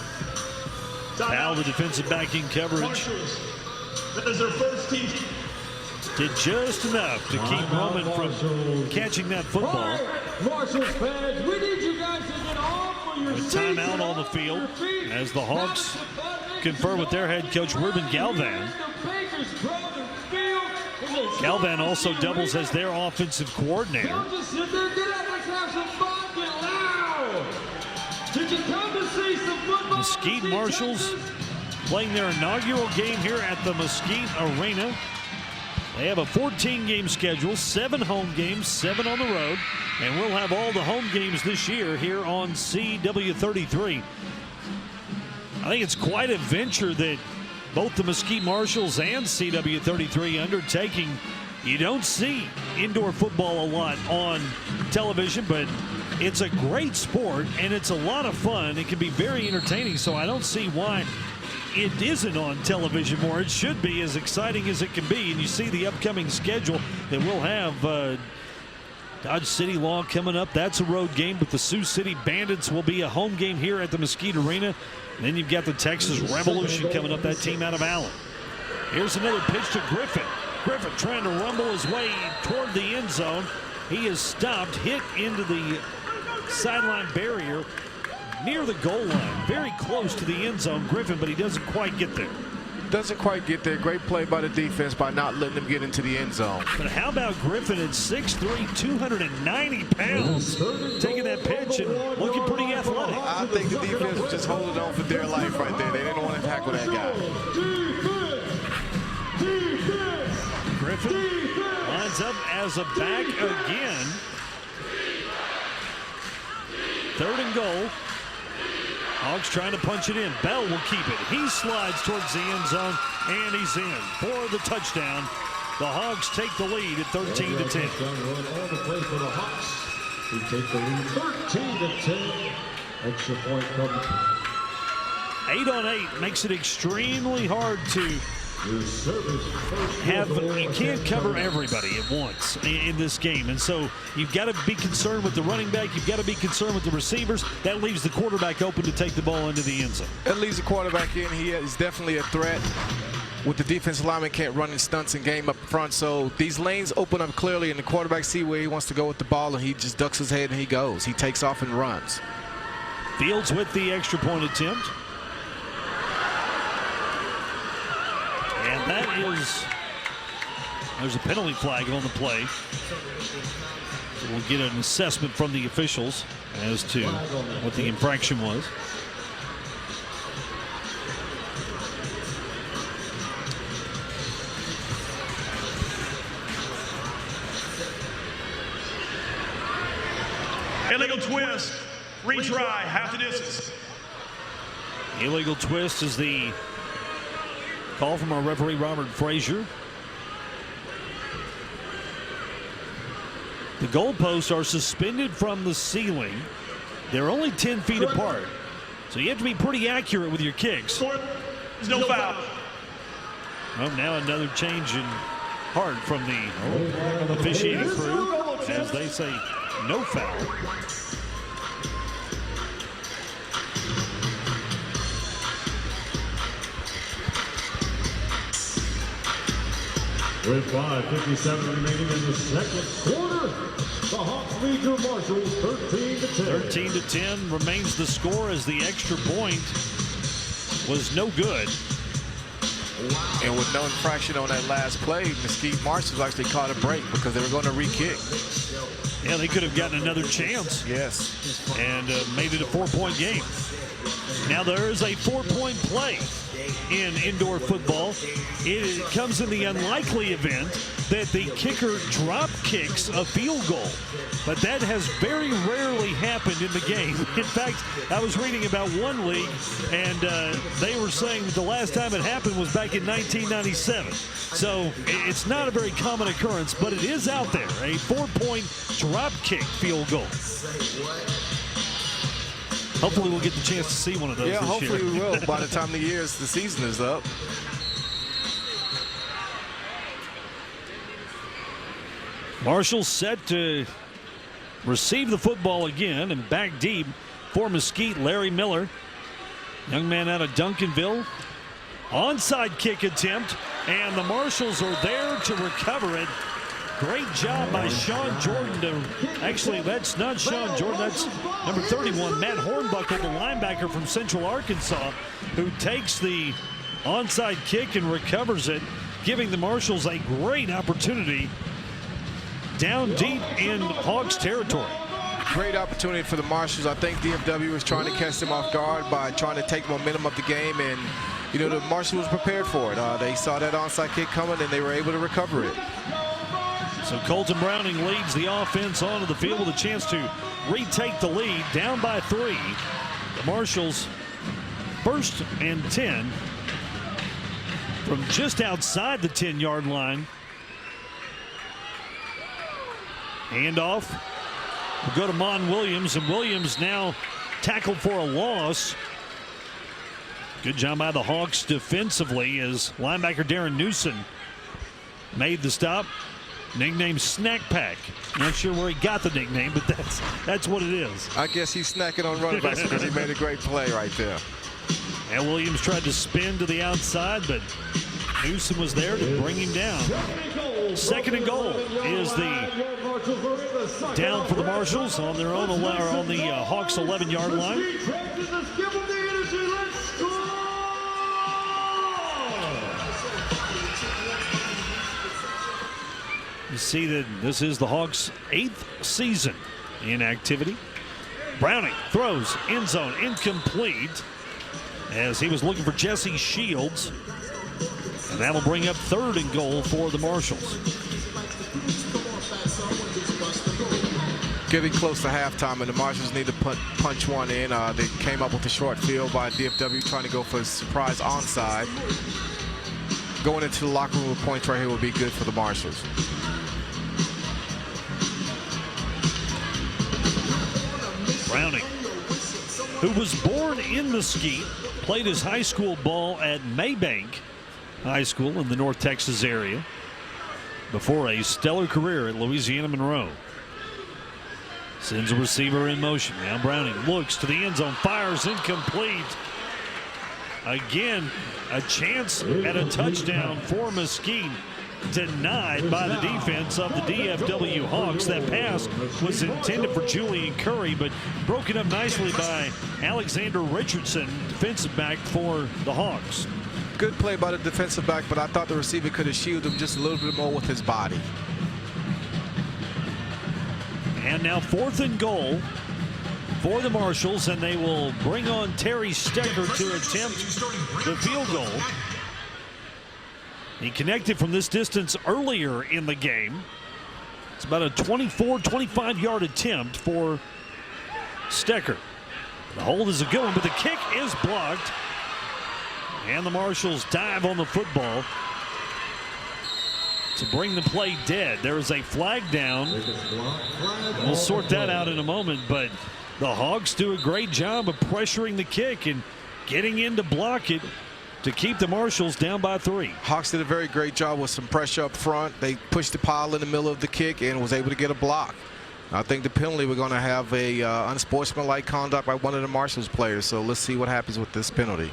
Now the defensive backing coverage. Marshals, that is their first team. Did just enough to keep Roman from catching that football. Marshals fans, we need you guys to get off of your seats. Timeout on the field as the Hawks confer with their head coach Ruben Galvan. Galvan also doubles as their offensive coordinator. Don't just sit there, get up, let's have some fun, get loud. Did you come to see some football? Mesquite Marshals playing their inaugural game here at the Mesquite Arena. They have a 14-game schedule, 7 home games, 7 on the road, and we'll have all the home games this year here on CW33. I think it's quite a venture that both the Mesquite Marshals and CW33 undertaking. You don't see indoor football a lot on television, but it's a great sport and it's a lot of fun. It can be very entertaining, so I don't see why it isn't on television more. It should be as exciting as it can be. And you see the upcoming schedule that we'll have. Dodge City Law coming up. That's a road game, but the Sioux City Bandits will be a home game here at the Mesquite Arena. And then you've got the Texas Revolution coming up, that team out of Allen. Here's another pitch to Griffin. Griffin trying to rumble his way toward the end zone. He is stopped, hit into the sideline barrier near the goal line, very close to the end zone, Griffin, but he doesn't quite get there. Doesn't quite get there. Great play by the defense by not letting him get into the end zone. But how about Griffin at 6'3", 290 pounds, taking that pitch and looking pretty athletic. I think the defense was just holding on for dear life right there. They didn't want to tackle that guy. Griffin lines up as a back again. 3rd and goal. Hogs trying to punch it in. Bell will keep it. He slides towards the end zone, and he's in for the touchdown. The Hogs take the lead at 13-10. On the play for the Hawks. We take the lead 13-10. Extra point comes. 8-on-8 makes it extremely hard to have. You can't cover everybody at once in this game, and so you've got to be concerned with the running back. You've got to be concerned with the receivers. That leaves the quarterback open to take the ball into the end zone. That leaves the quarterback in. He is definitely a threat. With the defensive lineman can't run in stunts and game up front, so these lanes open up clearly, and the quarterback see where he wants to go with the ball, and he just ducks his head and he goes. He takes off and runs. Fields with the extra point attempt. And that is, there's a penalty flag on the play. So we'll get an assessment from the officials as to what the infraction was. Illegal twist, retry, half the distance. Illegal twist is the call from our referee, Robert Frazier. The goalposts are suspended from the ceiling. They're only 10 feet apart, so you have to be pretty accurate with your kicks. There's no foul. Well, now another change in heart from the officiating crew, as they say no foul. With 5:57 remaining in the second quarter, the Hawks lead your Marshals 13-10. 13-10 remains the score, as the extra point was no good. And with no infraction on that last play, Mesquite Marshals actually caught a break because they were going to re-kick. Yeah, they could have gotten another chance. Yes. And made it a 4-point game. Now there is a 4-point play in indoor football. It comes in the unlikely event that the kicker drop kicks a field goal. But that has very rarely happened in the game. In fact, I was reading about one league, and they were saying that the last time it happened was back in 1997. So it's not a very common occurrence, but it is out there, a 4-point drop kick field goal. Hopefully we'll get the chance to see one of those this year. Hopefully we will by the time the season is up. Marshall set to receive the football again, and back deep for Mesquite, Larry Miller. Young man out of Duncanville. Onside kick attempt, and the Marshals are there to recover it. Great job by Sean Jordan actually, that's not Sean Jordan, that's number 31, Matt Hornbuckle, the linebacker from Central Arkansas, who takes the onside kick and recovers it, giving the Marshals a great opportunity down deep in Hawks territory. Great opportunity for the Marshals. I think DFW was trying to catch them off guard by trying to take momentum of the game, and the Marshals was prepared for it. They saw that onside kick coming, and they were able to recover it. So Colton Browning leads the offense onto the field with a chance to retake the lead, down by 3. The Marshals 1st and 10 from just outside the 10-yard line. Handoff will go to Mon Williams, and Williams now tackled for a loss. Good job by the Hawks defensively, as linebacker Darren Newsom made the stop. Nicknamed Snack Pack. Not sure where he got the nickname, but that's what it is. I guess he's snacking on running backs because he made a great play right there. And Williams tried to spin to the outside, but Newsom was there to bring him down. 2nd and goal is the down for the Marshals on their own, or on the Hawks 11-yard line. You see that this is the Hawks' 8th season in activity. Browning throws end zone incomplete, as he was looking for Jesse Shields. And that'll bring up 3rd and goal for the Marshals. Getting close to halftime, and the Marshals need to punch one in. They came up with a short field by DFW trying to go for a surprise onside. Going into the locker room with points right here will be good for the Marshals. Browning, who was born in Mesquite, played his high school ball at Maybank High School in the North Texas area before a stellar career at Louisiana Monroe. Sends a receiver in motion. Now Browning looks to the end zone, fires incomplete. Again, a chance at a touchdown for Mesquite, denied by the defense of the DFW Hawks. That pass was intended for Julian Curry, but broken up nicely by Alexander Richardson, defensive back for the Hawks. Good play by the defensive back, but I thought the receiver could have shielded him just a little bit more with his body. And now 4th and goal for the Marshals, and they will bring on Terry Stecker to attempt the field goal. He connected from this distance earlier in the game. It's about a 25-yard attempt for Stecker. The hold is a good one, but the kick is blocked And the Marshals dive on the football to bring the play dead. There is a flag down. We'll sort that out in a moment, but the Hawks do a great job of pressuring the kick and getting in to block it to keep the Marshals down by 3. Hawks did a very great job with some pressure up front. They pushed the pile in the middle of the kick and was able to get a block. I think the penalty, we're going to have a unsportsmanlike conduct by one of the Marshals players. So let's see what happens with this penalty.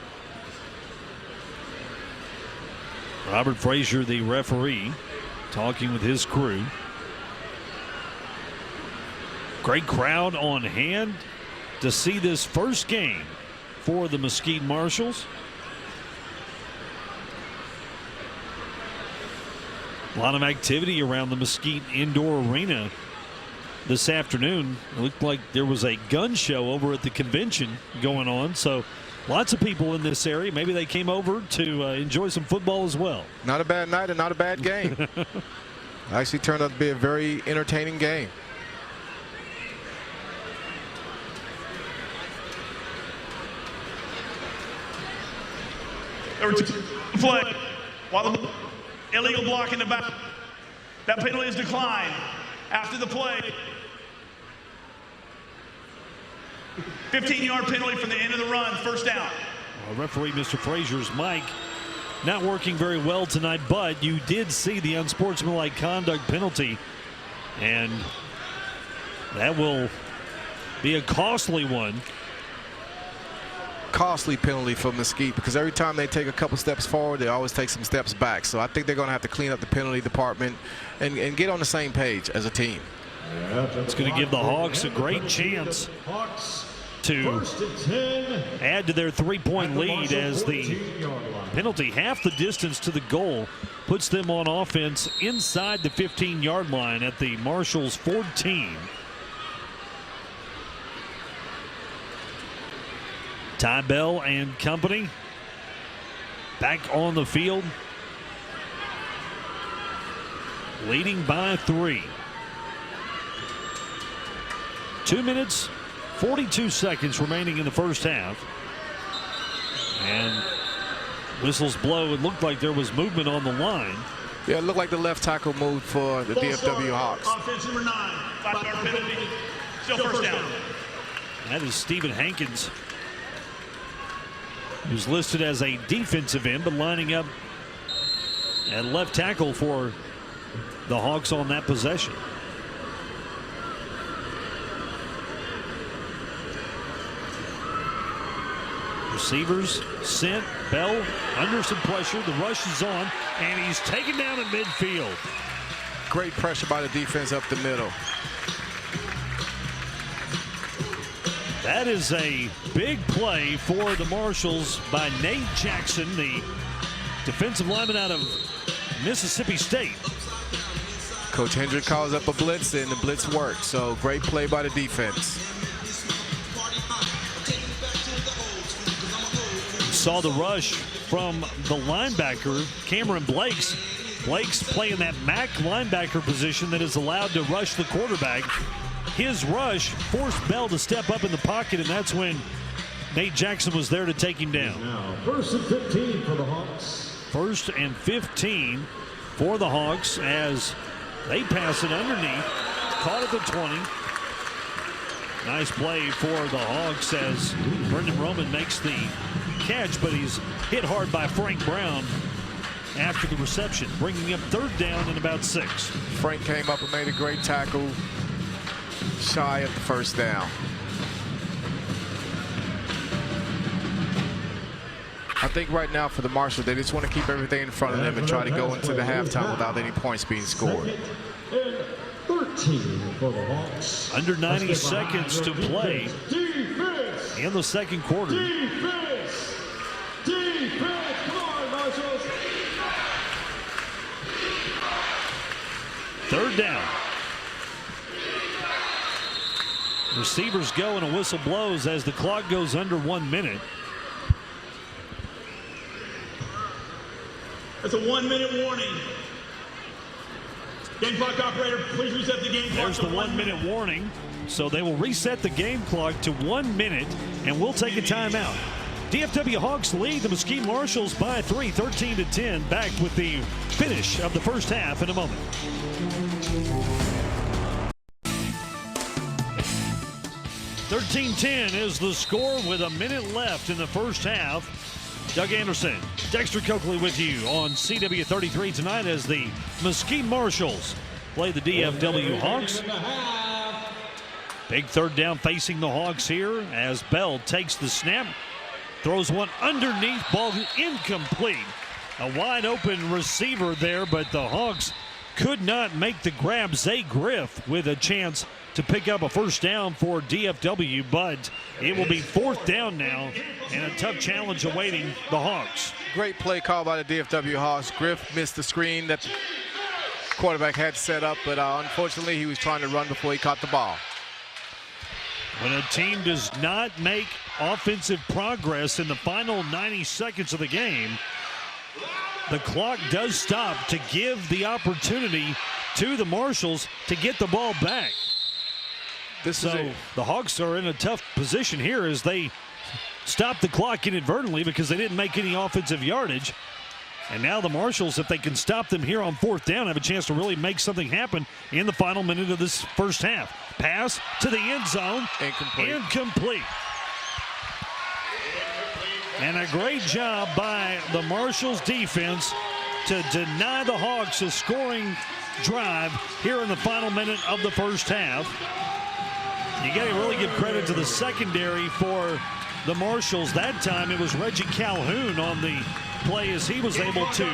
Robert Frazier, the referee, talking with his crew. Great crowd on hand to see this first game for the Mesquite Marshals. A lot of activity around the Mesquite Indoor Arena this afternoon. It looked like there was a gun show over at the convention going on. So lots of people in this area. Maybe they came over to enjoy some football as well. Not a bad night and not a bad game. Actually turned out to be a very entertaining game. There were 2 play. While the illegal block in the back. That penalty is declined after the play. 15-yard penalty from the end of the run, first down. Well, referee Mr. Frazier's mic not working very well tonight, but you did see the unsportsmanlike conduct penalty, and that will be a costly one. Costly penalty for Mesquite because every time they take a couple steps forward, they always take some steps back. So I think they're going to have to clean up the penalty department and get on the same page as a team. It's going to give the Hawks a great chance to add to their 3-point lead as the penalty half the distance to the goal puts them on offense inside the 15-yard line at the Marshals 14. Ty Bell and company back on the field, leading by 3. 2 minutes, 42 seconds remaining in the first half. And whistles blow. It looked like there was movement on the line. Yeah, it looked like the left tackle moved for the DFW Hawks. Offense number 9, 5-yard penalty. Still first down. That is Stephen Hankins, who's listed as a defensive end, but lining up at left tackle for the Hawks on that possession. Receivers sent. Bell under some pressure. The rush is on, and he's taken down at midfield. Great pressure by the defense up the middle. That is a big play for the Marshals by Nate Jackson, the defensive lineman out of Mississippi State. Coach Hendrick calls up a blitz, and the blitz worked. So great play by the defense. Saw the rush from the linebacker, Cameron Blakes. Blakes playing that MAC linebacker position that is allowed to rush the quarterback. His rush forced Bell to step up in the pocket, and that's when Nate Jackson was there to take him down. Now, 1st and 15 for the Hawks. 1st and 15 for the Hawks as they pass it underneath. Caught at the 20. Nice play for the Hawks as Brendan Roman makes the catch, but he's hit hard by Frank Brown after the reception, bringing up 3rd down and about 6. Frank came up and made a great tackle, shy of the first down. I think right now for the Marshals, they just want to keep everything in front of them and try to go into the halftime without any points being scored. 2nd and 13 for the Hawks. Under 90 seconds to play in the second quarter. Defense, come on, Marshals. 3rd down. Receivers go and a whistle blows as the clock goes under 1 minute. That's a 1-minute warning. Game clock operator, please reset the game clock. There's the 1 minute warning. So they will reset the game clock to 1 minute, and we'll take a timeout. DFW Hawks lead the Mesquite Marshals by 3, 13-10. Back with the finish of the first half in a moment. (13-10) is the score with a minute left in the first half. Doug Anderson, Dexter Coakley with you on CW33 tonight as the Mesquite Marshals play the DFW Hawks. Big third down facing the Hawks here as Bell takes the snap, throws one underneath, ball incomplete. A wide open receiver there, but the Hawks could not make the grab. Zay Griff with a chance to pick up a first down for DFW, but it will be fourth down now and a tough challenge awaiting the Hawks. Great play call by the DFW Hawks. Griff missed the screen that the quarterback had set up, but unfortunately he was trying to run before he caught the ball. When a team does not make offensive progress in the final 90 seconds of the game, the clock does stop to give the opportunity to the Marshals to get the ball back. So the Hawks are in a tough position here as they stop the clock inadvertently because they didn't make any offensive yardage. And now the Marshals, if they can stop them here on fourth down, have a chance to really make something happen in the final minute of this first half. Pass to the end zone. Incomplete. And a great job by the Marshals defense to deny the Hawks a scoring drive here in the final minute of the first half. You got to really give credit to the secondary for the Marshals. That time it was Reggie Calhoun on the play as he was able to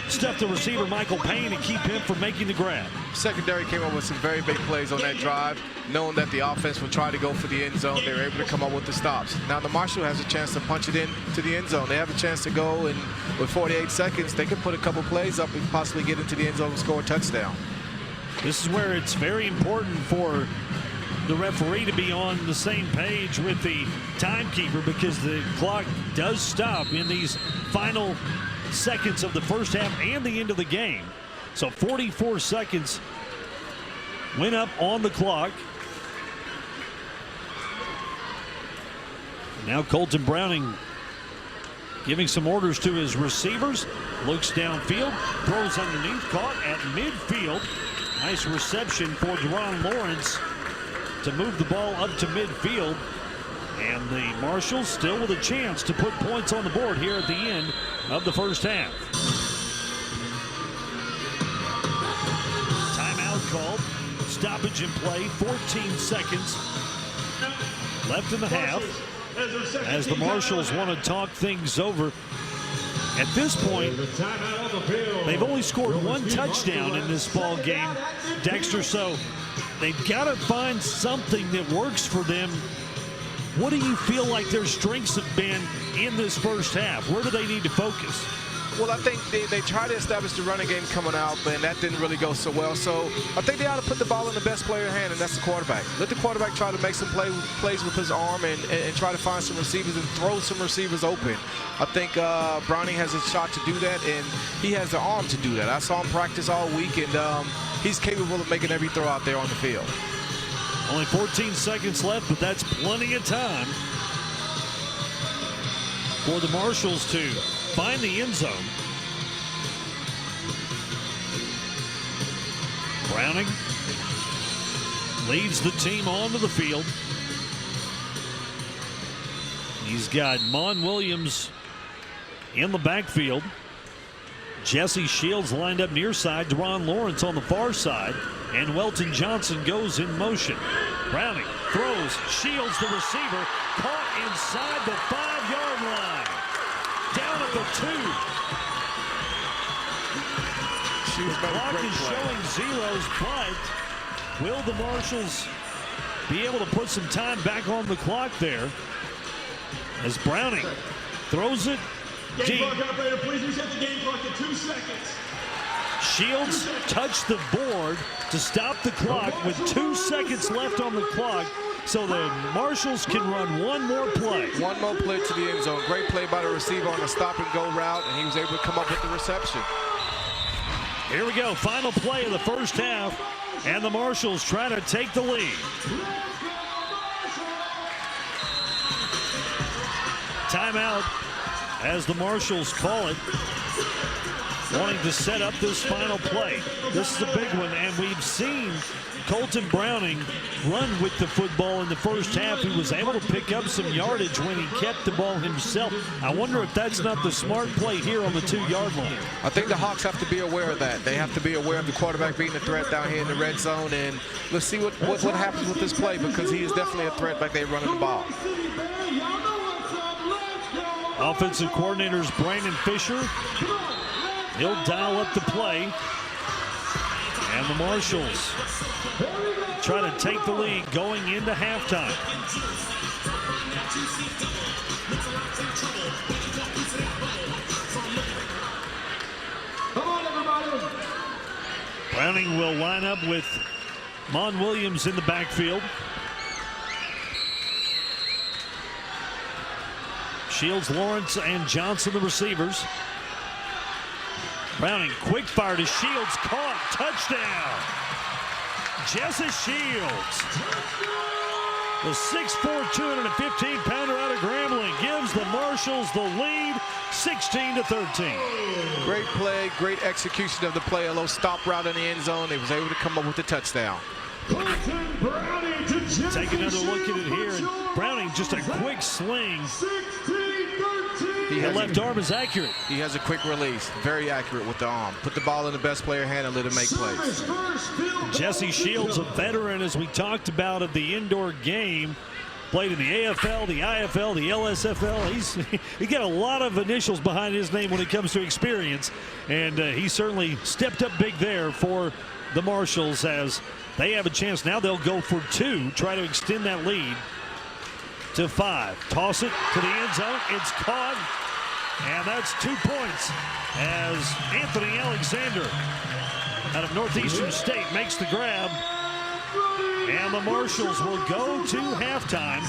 stuff the receiver Michael Payne and keep him from making the grab. Secondary came up with some very big plays on that drive, knowing that the offense would try to go for the end zone. They were able to come up with the stops. Now the Marshal has a chance to punch it in to the end zone. They have a chance to go, and with 48 seconds, they can put a couple plays up and possibly get into the end zone and score a touchdown. This is where it's very important for the referee to be on the same page with the timekeeper, because the clock does stop in these final seconds of the first half and the end of the game. So 44 seconds went up on the clock. Now Colton Browning giving some orders to his receivers. Looks downfield, throws underneath, caught at midfield. Nice reception for Deron Lawrence to move the ball up to midfield. And the Marshals still with a chance to put points on the board here at the end of the first half. Timeout called. Stoppage in play. 14 seconds left in the half as the Marshals want to talk things over. At this point, they've only scored one touchdown in this ball game, Dexter, so they've got to find something that works for them. What do you feel like their strengths have been in this first half? Where do they need to focus? Well, I think they tried to establish the running game coming out, but that didn't really go so well. So I think they ought to put the ball in the best player in hand, and that's the quarterback. Let the quarterback try to make some plays with his arm and try to find some receivers and throw some receivers open. I think Browning has a shot to do that, and he has the arm to do that. I saw him practice all week, and he's capable of making every throw out there on the field. Only 14 seconds left, but that's plenty of time for the Marshals to find the end zone. Browning leads the team onto the field. He's got Mon Williams in the backfield. Jesse Shields lined up near side. Deron Lawrence on the far side. And Welton Johnson goes in motion. Browning throws. Shields, the receiver, caught inside the 5-yard line. Down at the 2. The clock is showing zeros, but will the Marshals be able to put some time back on the clock there as Browning throws it deep. Game clock operator, please reset the game clock to 2 seconds. Shields touched the board to stop the clock with 2 seconds left on the clock, so the Marshals can run one more play. One more play to the end zone. Great play by the receiver on a stop-and-go route, and he was able to come up with the reception. Here we go, final play of the first half, and the Marshals try to take the lead. timeout, as the Marshals call it, wanting to set up this final play. This is a big one, and we've seen Colton Browning run with the football in the first half. He was able to pick up some yardage when he kept the ball himself. I wonder if that's not the smart play here on the 2-yard line. I think the Hawks have to be aware of that. They have to be aware of the quarterback being a threat down here in the red zone, and let's see what happens with this play, because he is definitely a threat back there running the ball. Offensive coordinator's Brandon Fisher. He'll dial up the play. And the Marshals try to take the lead going into halftime. Come on, everybody. Browning will line up with Mon Williams in the backfield. Shields, Lawrence, and Johnson the receivers. Browning, quick fire to Shields, caught, touchdown. Jesse Shields, the 6'4", 215-pounder out of Grambling, gives the Marshals the lead, 16-13. Great play, great execution of the play. A little stop route in the end zone. They was able to come up with the touchdown. Take another look at it here, and Browning just a quick sling. The left arm is accurate. He has a quick release, very accurate with the arm. Put the ball in the best player hand and let him make plays. Jesse Shields, a veteran, as we talked about, of the indoor game. Played in the AFL, the IFL, the LSFL. He got a lot of initials behind his name when it comes to experience, and he certainly stepped up big there for the Marshals, as they have a chance now. They'll go for 2, try to extend that lead to 5. Toss it to the end zone. It's caught, and that's 2 points as Anthony Alexander out of Northeastern State makes the grab. And the Marshals will go to halftime,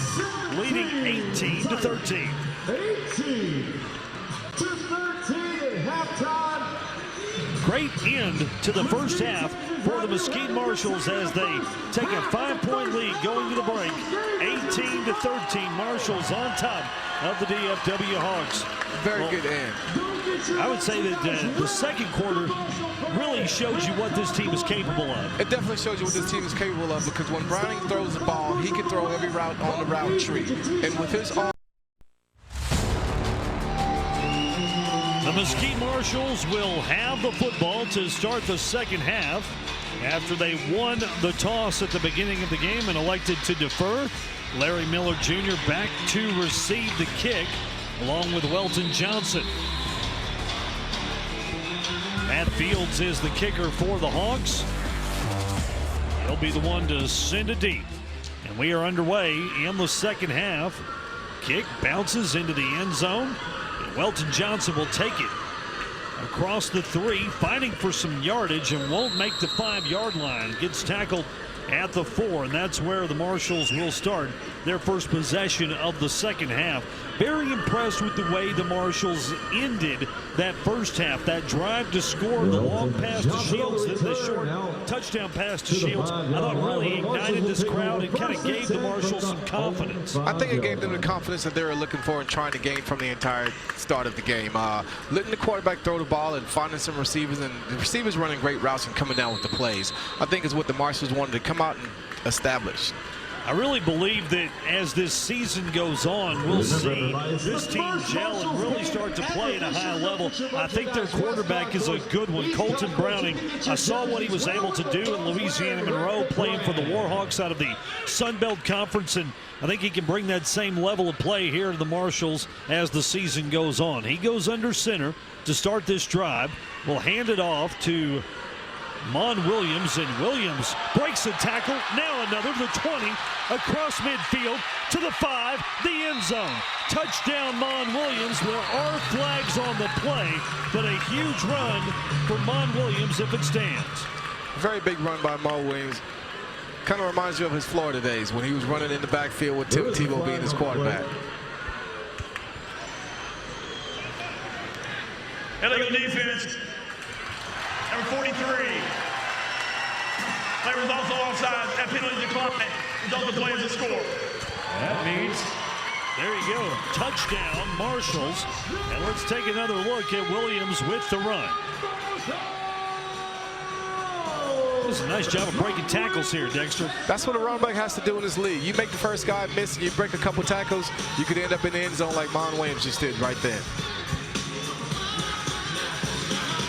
leading 18-13. 18-13 at halftime. Great end to the first half for the Mesquite Marshals as they take a 5-point lead going to the break. 18-13, Marshals on top of the DFW Hawks. Very good end. I would say that the second quarter really shows you what this team is capable of. It definitely shows you what this team is capable of, because when Browning throws the ball, he can throw every route on the route tree. And with his arm, the Mesquite Marshals will have the football to start the second half after they won the toss at the beginning of the game and elected to defer. Larry Miller Jr. back to receive the kick along with Welton Johnson. Matt Fields is the kicker for the Hawks. He'll be the one to send it deep. And we are underway in the second half. Kick bounces into the end zone. And Welton Johnson will take it across the 3, fighting for some yardage and won't make the 5-yard line. Gets tackled at the 4, and that's where the Marshals will start their first possession of the second half. Very impressed with the way the Marshals ended that first half. That drive to score, the long pass to Shields, the short touchdown pass to Shields, I thought really ignited this crowd and kind of gave the Marshals some confidence. I think it gave them the confidence that they were looking for and trying to gain from the entire start of the game. Letting the quarterback throw the ball and finding some receivers, and the receivers running great routes and coming down with the plays, I think is what the Marshals wanted to come out and establish. I really believe that as this season goes on, we'll see this team gel and really start to play at a high level. I think their quarterback is a good one, Colton Browning. I saw what he was able to do in Louisiana Monroe, playing for the Warhawks out of the Sun Belt Conference, and I think he can bring that same level of play here to the Marshals as the season goes on. He goes under center to start this drive. We'll hand it off to Mon Williams, and Williams breaks a tackle. Now another to the 20, across midfield to the 5, the end zone. Touchdown, Mon Williams. There are flags on the play, but a huge run for Mon Williams if it stands. Very big run by Mon Williams. Kind of reminds you of his Florida days when he was running in the backfield with Tim Tebow being his quarterback. Illegal defense. Number 43. Player was also offside. That penalty declined. Result of the play is a score. That means There you go. Touchdown, Marshals. And let's take another look at Williams with the run. This is a nice job of breaking tackles here, Dexter. That's what a running back has to do in this league. You make the first guy miss, you break a couple tackles, you could end up in the end zone like Mon Williams just did right there.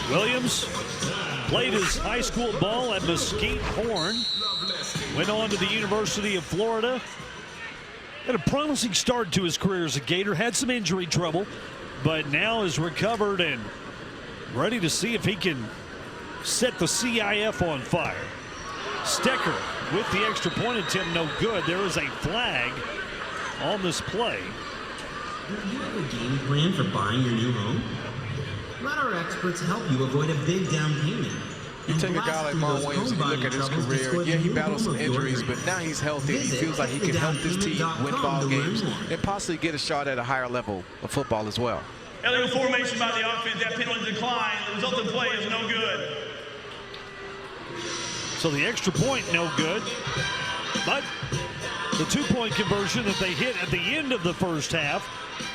Williams played his high school ball at Mesquite Horn. Went on to the University of Florida. Had a promising start to his career as a Gator. Had some injury trouble, but now is recovered and ready to see if he can set the CIF on fire. Stecker with the extra point attempt, no good. There is a flag on this play. Do you have a game plan for buying your new home? Let our experts help you avoid a big down payment. You take a guy like Mon Williams and you look at his career, yeah, he battled some injuries, but now he's healthy. He feels like he can help this team win ball games and possibly get a shot at a higher level of football as well. Illegal formation by the offense. That penalty decline. The resulting play is no good. So the extra point, no good. But the two-point conversion that they hit at the end of the first half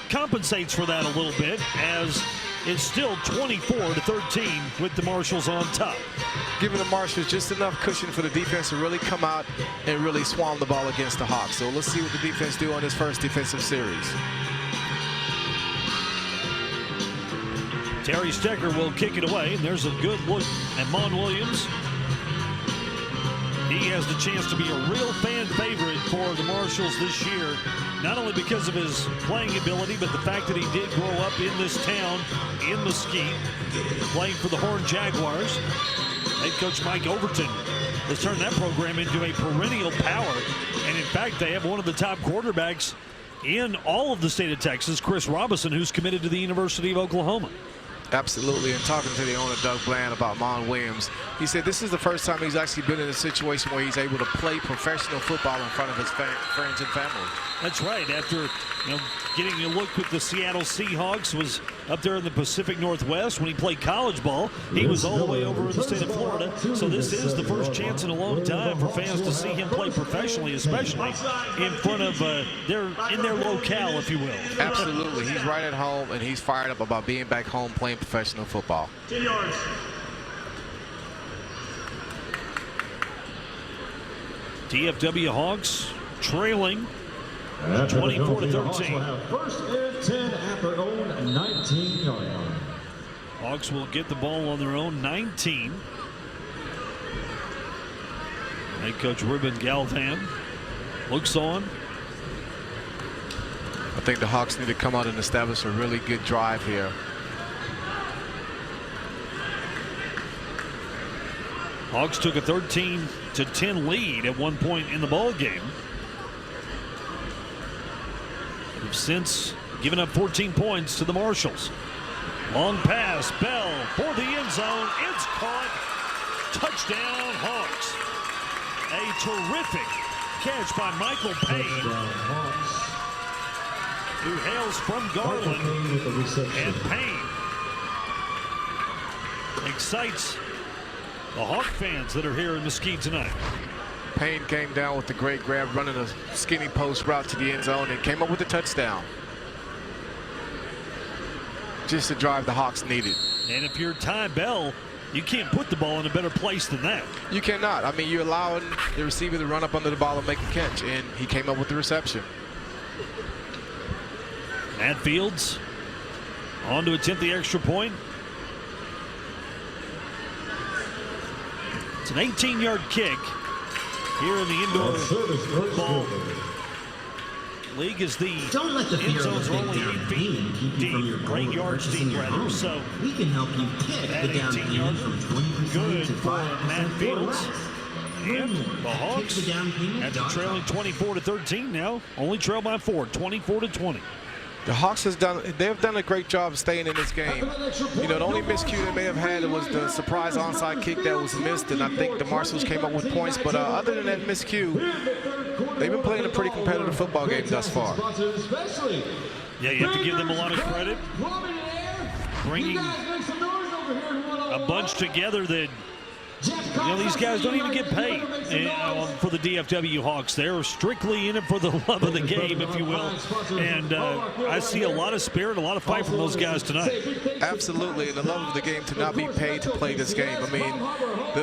compensates for that a little bit, as it's still 24-13 with the Marshals on top. Giving the Marshals just enough cushion for the defense to really come out and really swarm the ball against the Hawks. So let's see what the defense do on this first defensive series. Terry Stecker will kick it away, and there's a good look at Mon Williams. He has the chance to be a real fan favorite for the Marshals this year, not only because of his playing ability, but the fact that he did grow up in this town in Mesquite, playing for the Horned Jaguars. Head coach Mike Overton has turned that program into a perennial power, and in fact, they have one of the top quarterbacks in all of the state of Texas, Chris Robinson, who's committed to the University of Oklahoma. Absolutely, and talking to the owner, Doug Bland, about Mon Williams, he said this is the first time he's actually been in a situation where he's able to play professional football in front of his friends and family. That's right. After getting a look with the Seattle Seahawks, was up there in the Pacific Northwest when he played college ball. He was all the way over in the state of Florida. So this is the first chance in a long time for fans to see him play professionally, especially in front of their locale, if you will. Absolutely. He's right at home, and he's fired up about being back home playing professional football. 10 yards. TFW Hawks trailing 24-13. First and 10 at their own 19-yard line. Hawks will get the ball on their own 19. Head coach Ruben Galvan looks on. I think the Hawks need to come out and establish a really good drive here. Hawks took a 13-10 lead at one point in the ball game. They've since given up 14 points to the Marshals. Long pass, Bell for the end zone. It's caught. Touchdown, Hawks. A terrific catch by Michael Payne, who hails from Garland. And Payne excites the Hawk fans that are here in Mesquite tonight. Payne came down with the great grab, running a skinny post route to the end zone, and came up with a touchdown. Just the drive the Hawks needed. And if you're Ty Bell, you can't put the ball in a better place than that. You cannot. I mean, you're allowing the receiver to run up under the ball and make a catch, and he came up with the reception. Matt Fields on to attempt the extra point. It's an 18-yard kick here in the indoor football league, as the end zones are only 8 feet deep, 8 yards deep rather. So we can help you kick that the down 18-yard payment from 20% good to for 5% Matt Fields. And the Kick Hawks, the down payment after trailing 24-13, now only trail by 4, 24-20. The Hawks they've done a great job staying in this game. You know, the only miscue they may have had was the surprise onside kick that was missed, and I think the Marshals came up with points. But other than that miscue, they've been playing a pretty competitive football game thus far. Yeah, you have to give them a lot of credit. Bringing a bunch together that You know, these guys don't even get paid for the DFW Hawks. They're strictly in it for the love of the game, if you will. And I see a lot of spirit, a lot of fight from those guys tonight. Absolutely, and the love of the game to not be paid to play this game. I mean,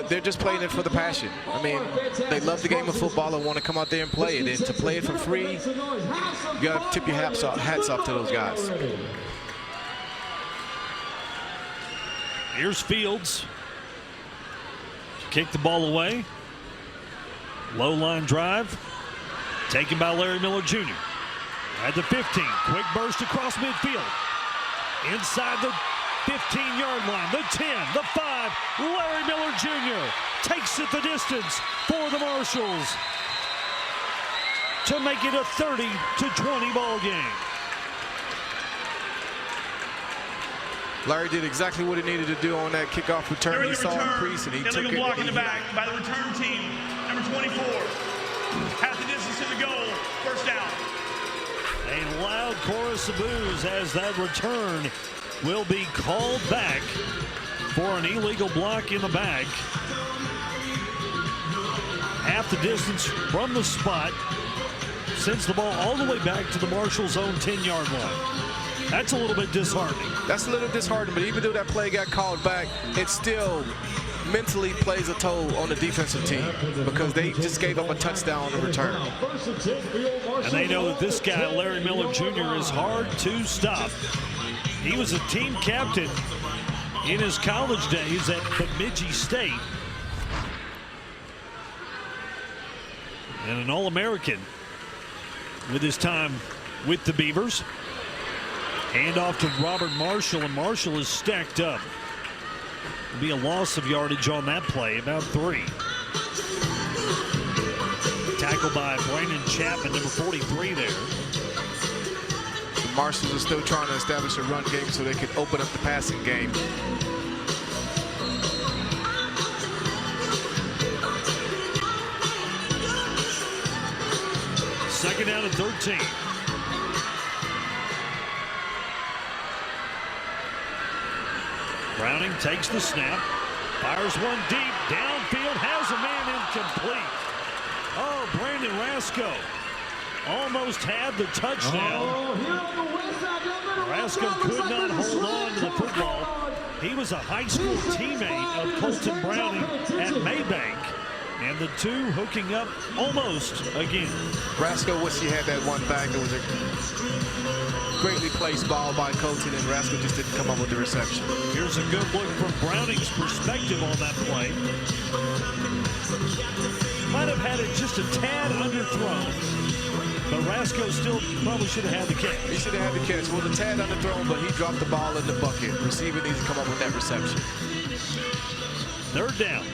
they're just playing it for the passion. I mean, they love the game of football and want to come out there and play it. And to play it for free, you got to tip your hats off to those guys. Here's Fields. Kick the ball away. Low line drive. Taken by Larry Miller Jr. At the 15. Quick burst across midfield. Inside the 15-yard line. The 10. The 5. Larry Miller Jr. takes it the distance for the Marshals to make it a 30-20 ball game. Larry did exactly what he needed to do on that kickoff return. He saw him crease and he took it. Illegal block in the back by the return team, number 24. Half the distance to the goal, first down. A loud chorus of boos as that return will be called back for an illegal block in the back. Half the distance from the spot, sends the ball all the way back to the Marshals' own 10-yard line. That's a little bit disheartening. That's a little disheartening, but even though that play got called back, it still mentally plays a toll on the defensive team because they just gave up a touchdown on the return. And they know that this guy, Larry Miller Jr., is hard to stop. He was a team captain in his college days at Bemidji State. And an All-American with his time with the Beavers. Hand off to Robert Marshall, and Marshall is stacked up. There'll be a loss of yardage on that play, about 3. Tackled by Brandon Chapman, number 43 there. The Marshals are still trying to establish a run game so they can open up the passing game. Second down and 13. Browning takes the snap, fires one deep, downfield, has a man incomplete. Oh, Brandon Rasco almost had the touchdown. Rasco could not hold on to the football. He was a high school teammate of Colton Browning at Maybank. And the two hooking up almost again. Rasco wished he had that one back. It was a greatly placed ball by Colton, and Rasco just didn't come up with the reception. Here's a good look from Browning's perspective on that play. Might have had it just a tad underthrown, but Rasco still probably should have had the catch. He should have had the catch. Well, the tad underthrown, but he dropped the ball in the bucket. Receiver needs to come up with that reception. Third down.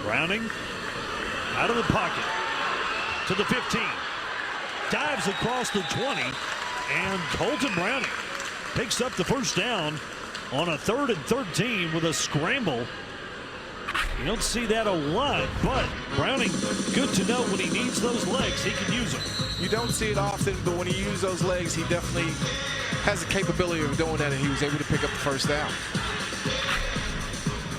Browning out of the pocket to the 15. Dives across the 20, and Colton Browning picks up the first down on a 3rd and 13 with a scramble. You don't see that a lot, but Browning, good to know when he needs those legs, he can use them. You don't see it often, but when he uses those legs, he definitely has the capability of doing that, and he was able to pick up the first down.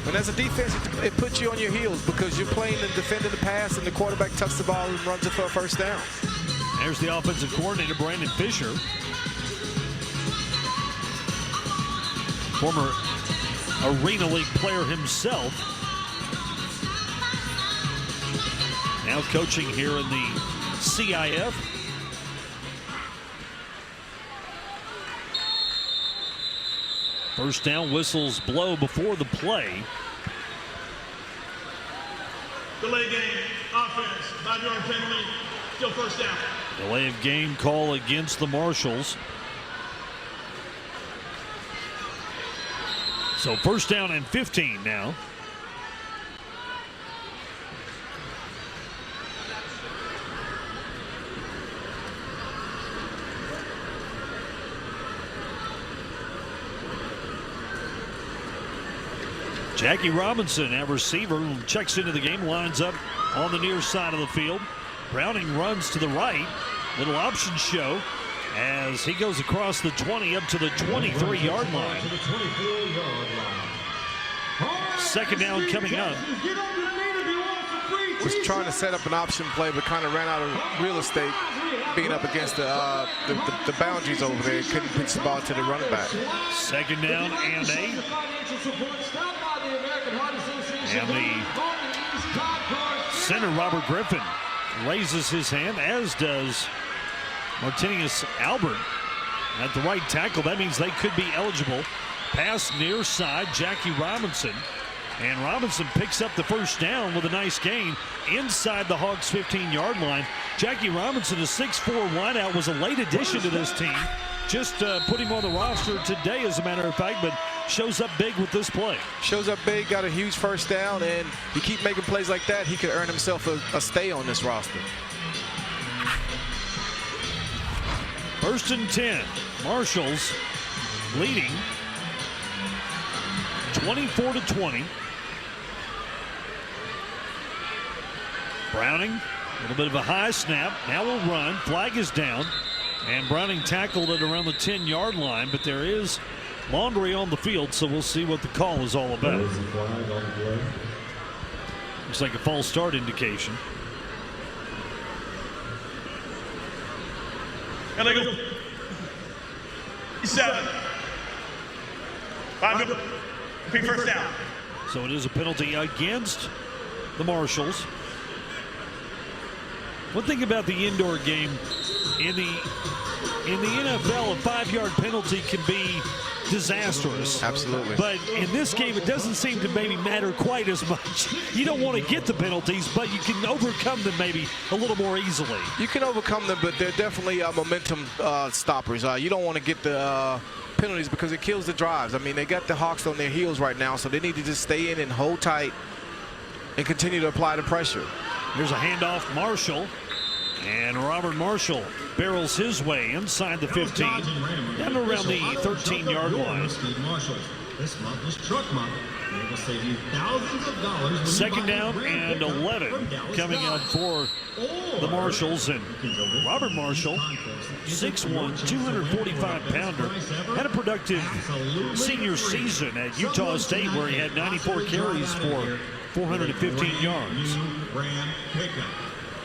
And as a defense, it puts you on your heels because you're playing and defending the pass, and the quarterback tucks the ball and runs it for a first down. There's the offensive coordinator, Brandon Fisher. Former Arena League player himself. Now coaching here in the CIF. First down, whistles blow before the play. Delay game, offense, 5-yard penalty, still first down. Delay of game call against the Marshals. So first down and 15 now. Jackie Robinson at receiver checks into the game, lines up on the near side of the field. Browning runs to the right. Little option show as he goes across the 20 up to the 23-yard line. Second down coming up. Was trying to set up an option play, but kind of ran out of real estate being up against the boundaries over there. Couldn't pitch the ball to the running back. Second down and 8. And the center, Robert Griffin, raises his hand, as does Martinius Albert at the right tackle. That means they could be eligible. Pass near side, Jackie Robinson. And Robinson picks up the first down with a nice gain inside the Hawks' 15-yard line. Jackie Robinson, a 6'4" wideout, was a late addition to this team. Just put him on the roster today, as a matter of fact, but shows up big with this play. Shows up big, got a huge first down, and you keep making plays like that, he could earn himself a stay on this roster. 1st and 10. Marshals leading 24-20. Browning, a little bit of a high snap. Now we'll run. Flag is down. And Browning tackled it around the 10-yard line, but there is laundry on the field, so we'll see what the call is all about. Looks like a false start indication. Illegal. 7. 5. Repeat first down. So it is a penalty against the Marshals. One thing about the indoor game, in the NFL, a 5-yard penalty can be disastrous. Absolutely. But in this game, it doesn't seem to maybe matter quite as much. You don't want to get the penalties, but you can overcome them maybe a little more easily. You can overcome them, but they're definitely momentum stoppers. You don't want to get the penalties because it kills the drives. I mean, they got the Hawks on their heels right now, so they need to just stay in and hold tight and continue to apply the pressure. Here's a handoff, Marshall. And Robert Marshall barrels his way inside the 15, down around the 13-yard line. This month was Truck Month. It will save you thousands of dollars. Second down and 11 coming up for the Marshals. And Robert Marshall, 6'1", 245-pounder, had a productive senior season at Utah State where he had 94 carries for 415 yards. Ram pickup.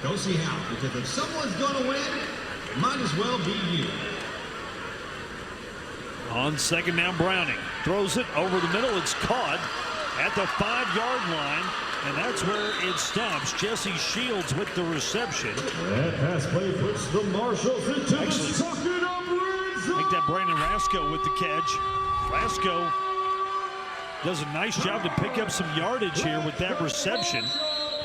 Go see how, because if someone's going to win, it might as well be you. On second down, Browning throws it over the middle. It's caught at the 5-yard line, and that's where it stops. Jesse Shields with the reception. That pass play puts the Marshals into the sucking up red zone. I think that Brandon Rasco with the catch. Rasco does a nice job to pick up some yardage here with that reception.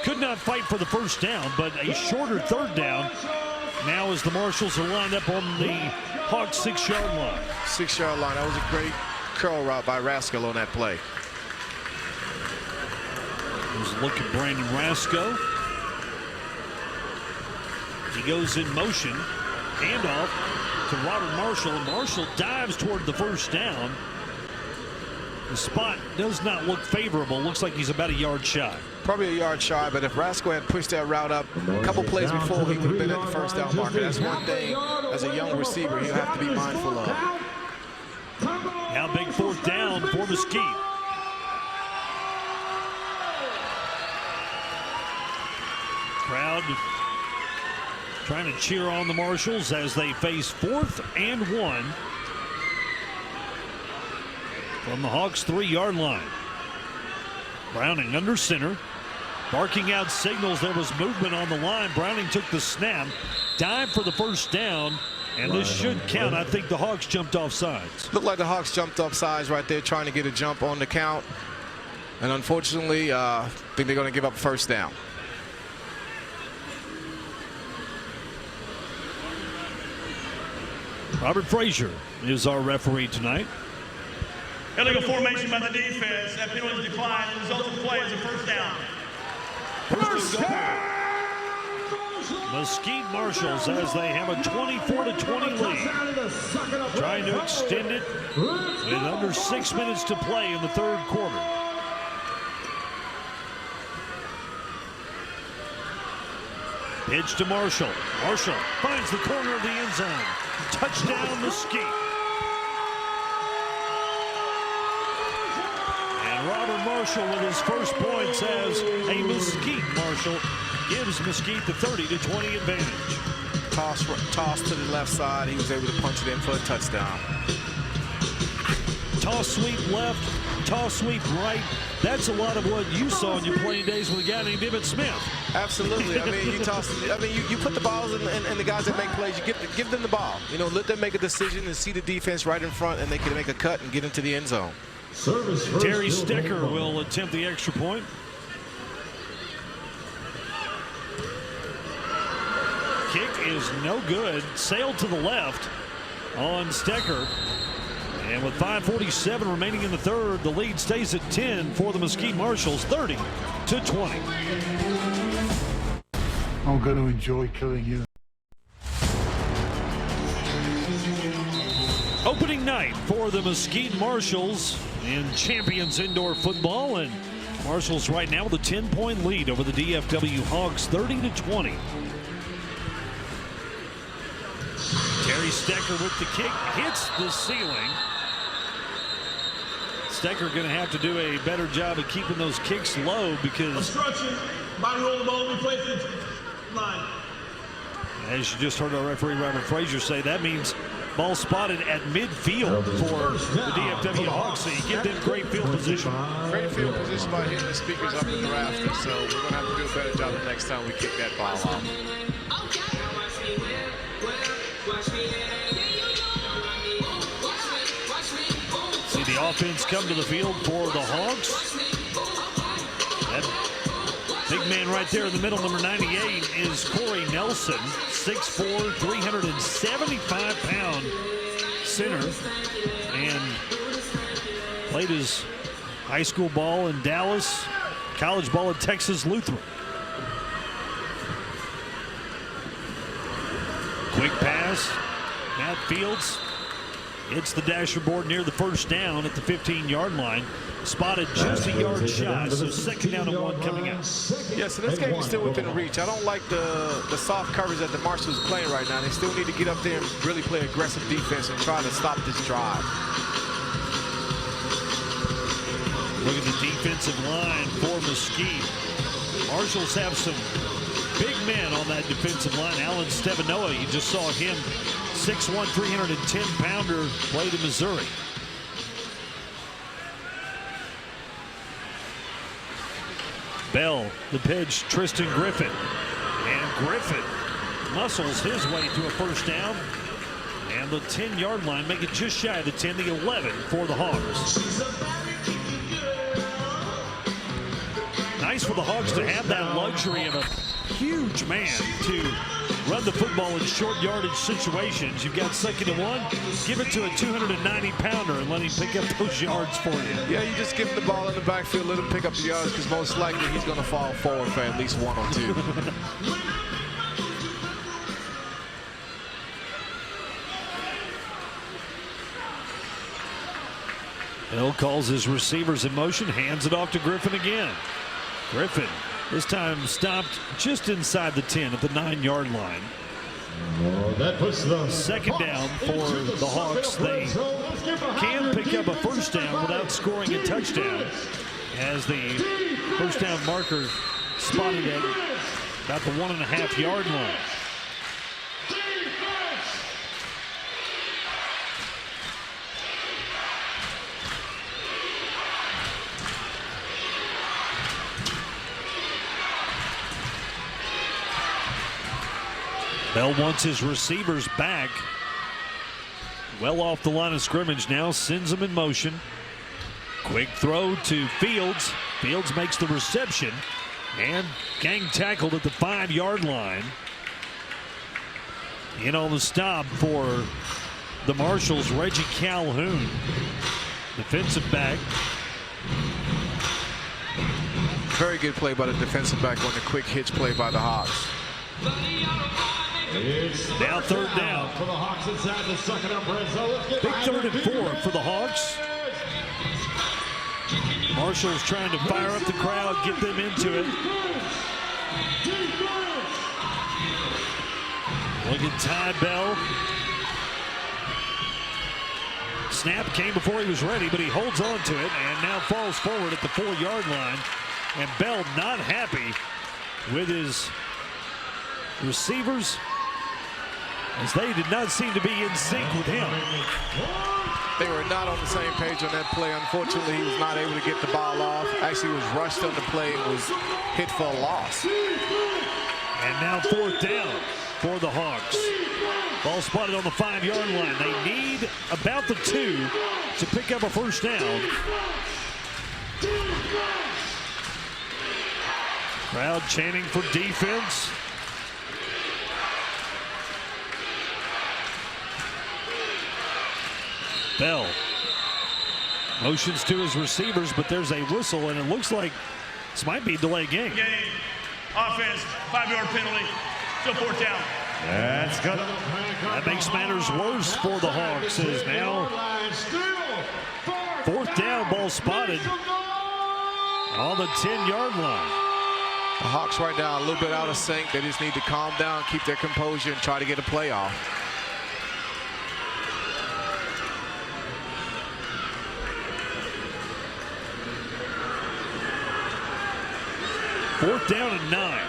Could not fight for the first down, but a shorter third down now as the Marshals are lined up on the Hawks' 6-yard line. 6-yard line. That was a great curl route by Rascal on that play. There's a look at Brandon Rasco. He goes in motion. Handoff to Robert Marshall, and Marshall dives toward the first down. The spot does not look favorable. Looks like he's about a yard shy. Probably a yard shy, but if Rasco had pushed that route up a couple plays before, he would have been at the first down marker. That's one thing as a young receiver you have to be mindful of. Now big fourth down for Mesquite. Crowd trying to cheer on the Marshals as they face 4th and 1 from the Hawks' 3-yard line. Browning under center, barking out signals. There was movement on the line. Browning took the snap, dived for the first down, and this should count. I think the Hawks jumped off sides. Looked like the Hawks jumped off sides right there, trying to get a jump on the count. And unfortunately, I think they're going to give up first down. Robert Frazier is our referee tonight. Illegal formation by the defense. That penalty is declined. The result of the play is a first down. Mesquite Marshals as they have a 24-20 lead. Trying to extend it with under 6 minutes to play in the third quarter. Pitch to Marshall. Marshall finds the corner of the end zone. Touchdown, Mesquite. And Robert Marshall with his first points as a Mesquite Marshall gives Mesquite the 30-20 advantage. Toss to the left side. He was able to punch it in for a touchdown. Toss sweep left, toss sweep right. That's a lot of what you saw in your playing days with a guy named Emmitt Smith. Absolutely. I mean, you put the balls in the guys that make plays. You give them the ball. You know, let them make a decision and see the defense right in front, and they can make a cut and get into the end zone. Terry Stecker will attempt the extra point. Kick is no good. Sailed to the left on Stecker. And with 5:47 remaining in the third, the lead stays at 10 for the Mesquite Marshals, 30-20. I'm going to enjoy killing you. Opening night for the Mesquite Marshals in Champions Indoor Football, and Marshals right now with a 10-point lead over the DFW Hawks, 30-20. Terry Stecker with the kick, hits the ceiling. Stecker going to have to do a better job of keeping those kicks low because Obstruction by rule, the ball will be placed in line. As you just heard our referee Robert Frazier say, that means ball spotted at midfield for the DFW Hawks. So you give them great field position. Great field position by hitting the speakers up in the rafters. So we're going to have to do a better job the next time we kick that ball off. See the offense come to the field for the Hawks. That big man right there in the middle, number 98, is Corey Nelson, 6'4", 375-pound center, and played his high school ball in Dallas, college ball at Texas Lutheran. Quick pass, Matt Fields hits the dasher board near the first down at the 15-yard line. Spotted just a yard shy, so second down and 1 coming out. Yeah, so this game is still within reach. I don't like the soft coverage that the Marshals are playing right now. They still need to get up there and really play aggressive defense and try to stop this drive. Look at the defensive line for Mesquite. Marshals have some big men on that defensive line. Alan Stevanoa, you just saw him, 6'1", 310-pounder, played in Missouri. Bell, the pitch, Tristan Griffin. And Griffin muscles his way to a first down. And the 10-yard line, make it just shy of the 10, the 11 for the Hawks. Nice for the Hawks to have that luxury of a huge man to run the football in short yardage situations. You've got 2nd and 1. Give it to a 290-pounder and let him pick up those yards for you. Yeah, you just give him the ball in the backfield, let him pick up the yards, because most likely he's going to fall forward for at least 1 or 2. Hill calls his receivers in motion, hands it off to Griffin again. Griffin this time stopped just inside the 10 at the 9-yard line. That puts the second down for the Hawks. They can pick up a first down without scoring a touchdown, as the first down marker spotted at about the 1.5-yard line. Bell wants his receivers back. Well off the line of scrimmage now, sends them in motion. Quick throw to Fields. Fields makes the reception and gang tackled at the 5-yard line. In on the stop for the Marshals, Reggie Calhoun, defensive back. Very good play by the defensive back on the quick hitch play by the Hawks. Now 3rd down. For the Hawks inside the second up red zone. Big 3rd and 4 for the Hawks. Marshall's trying to fire up the crowd, get them into it. Look at Ty Bell. Snap came before he was ready, but he holds on to it and now falls forward at the 4-yard line. And Bell not happy with his receivers, as they did not seem to be in sync with him. They were not on the same page on that play. Unfortunately, he was not able to get the ball off. Actually was rushed on the play and was hit for a loss. And now 4th down for the Hawks. Ball spotted on the 5-yard line. They need about the 2 to pick up a first down. Crowd chanting for defense. Bell motions to his receivers, but there's a whistle, and it looks like this might be a delay game. Offense, 5-yard penalty, still 4th down. That's good. That makes matters worse for the Hawks, as now 4th down, ball spotted on the 10-yard line. The Hawks right now a little bit out of sync. They just need to calm down, keep their composure, and try to get a play off. Fourth down and 9.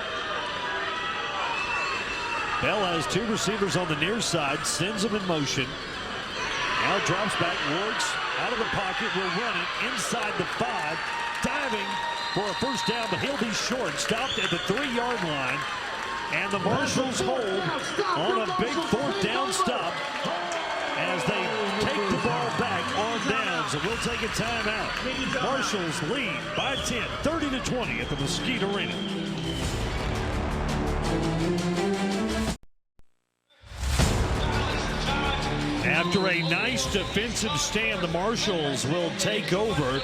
Bell has 2 receivers on the near side, sends them in motion. Now drops back, Woods out of the pocket, will run it inside the 5, diving for a first down, but he'll be short, stopped at the 3-yard line. And the Marshals hold on a big 4th down stop as they take the ball back on downs, and we'll take a timeout. Marshals lead by 10, 30-20 at the Mesquite Arena. After a nice defensive stand, the Marshals will take over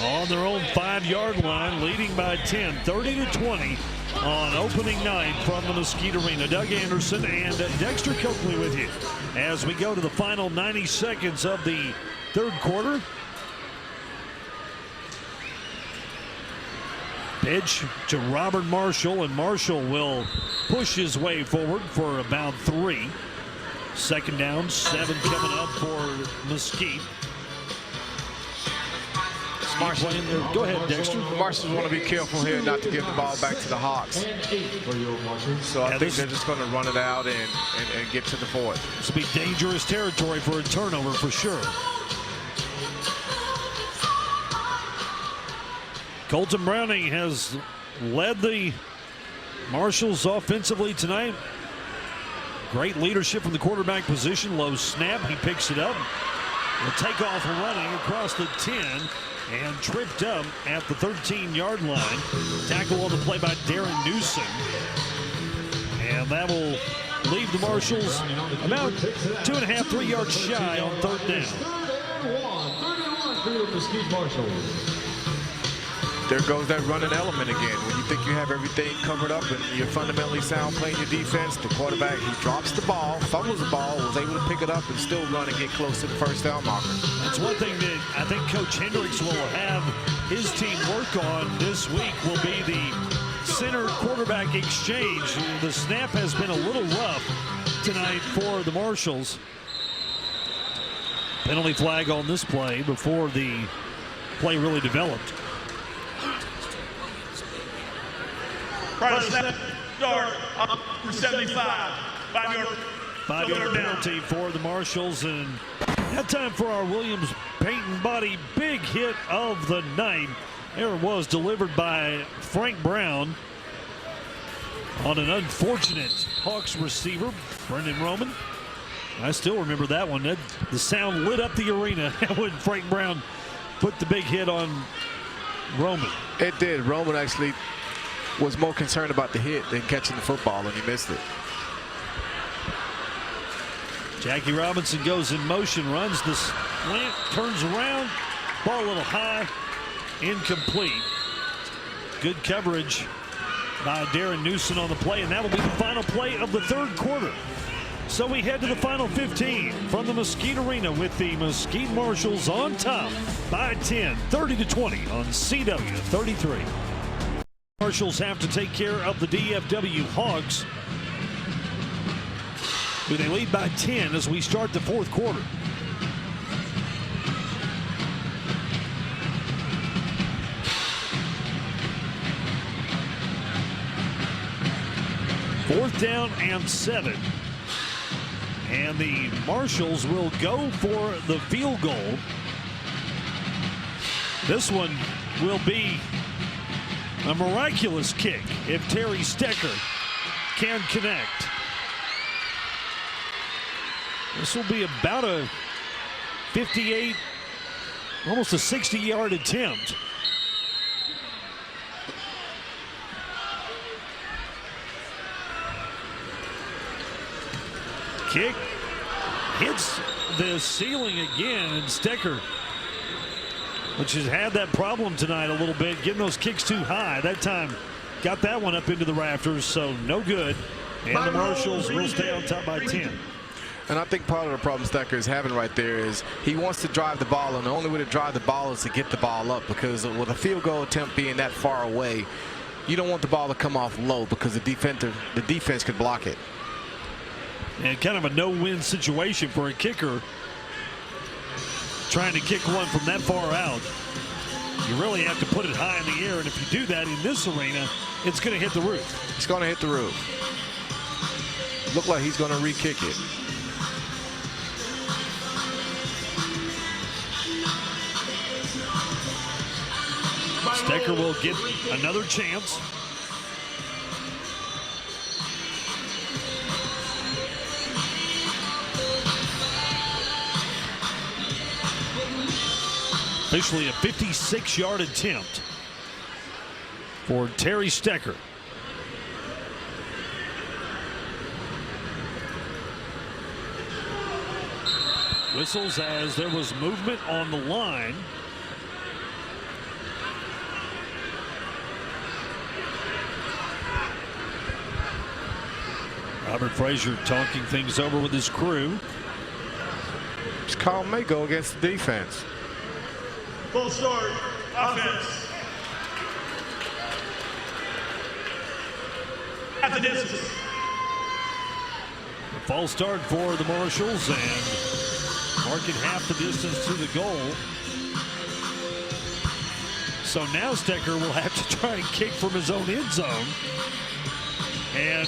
on their own 5-yard line, leading by 10, 30-20 on opening night from the Mesquite Arena. Doug Anderson and Dexter Coakley with you as we go to the final 90 seconds of the 3rd quarter. Pitch to Robert Marshall, and Marshall will push his way forward for about 3. 2nd down, 7 coming up for Mesquite. Marshall, go ahead, Dexter. Marshals want to be careful here not to give the ball back to the Hawks. So I think they're just going to run it out and get to the 4th. This will be dangerous territory for a turnover for sure. Colton Browning has led the Marshals offensively tonight. Great leadership from the quarterback position. Low snap, he picks it up. Will take off running across the 10 and tripped up at the 13-yard line. Tackle on the play by Darren Newsom. And that will leave the Marshals about 2.5, 3 yards shy on 3rd down. 31 for the Mesquite Marshals. There goes that running element again. When you think you have everything covered up and you're fundamentally sound playing your defense, the quarterback, he drops the ball, fumbles the ball, was able to pick it up and still run and get close to the first down marker. That's one thing that I think Coach Hendricks will have his team work on this week will be the center quarterback exchange. The snap has been a little rough tonight for the Marshals. Penalty flag on this play before the play really developed. Right snap, start for 75. 5-yard penalty for the Marshals, and that time for our Williams Peyton body. Big hit of the night. There it was, delivered by Frank Brown on an unfortunate Hawks receiver, Brendan Roman. I still remember that one. The sound lit up the arena when Frank Brown put the big hit on Roman. It did. Roman actually was more concerned about the hit than catching the football, and he missed it. Jackie Robinson goes in motion, runs the slant, turns around, ball a little high, incomplete. Good coverage by Darren Newsom on the play, and that will be the final play of the 3rd quarter. So we head to the final 15 from the Mesquite Arena with the Mesquite Marshals on top by 10, 30-20 on CW 33. Marshals have to take care of the DFW Hawks. They lead by 10 as we start the fourth quarter. Fourth down and 7. And the Marshals will go for the field goal. This one will be a miraculous kick if Terry Stecker can connect. This will be about a 58, almost a 60-yard attempt. Kick hits the ceiling again, and Stecker, which has had that problem tonight a little bit, getting those kicks too high. That time got that one up into the rafters, so no good. And the Marshals will stay on top by 10. And I think part of the problem Stecker is having right there is he wants to drive the ball, and the only way to drive the ball is to get the ball up, because with a field goal attempt being that far away, you don't want the ball to come off low because the defense could block it. And kind of a no-win situation for a kicker trying to kick one from that far out. You really have to put it high in the air, and if you do that in this arena, it's going to hit the roof. It's going to hit the roof. Look like he's going to re-kick it. Stecker will get another chance. Officially a 56-yard attempt for Terry Stecker. Whistles as there was movement on the line. Robert Frazier talking things over with his crew. This call may go against the defense. Full start, offense. At the distance. A false start for the Marshals, and marking half the distance to the goal. So now Stecker will have to try and kick from his own end zone. And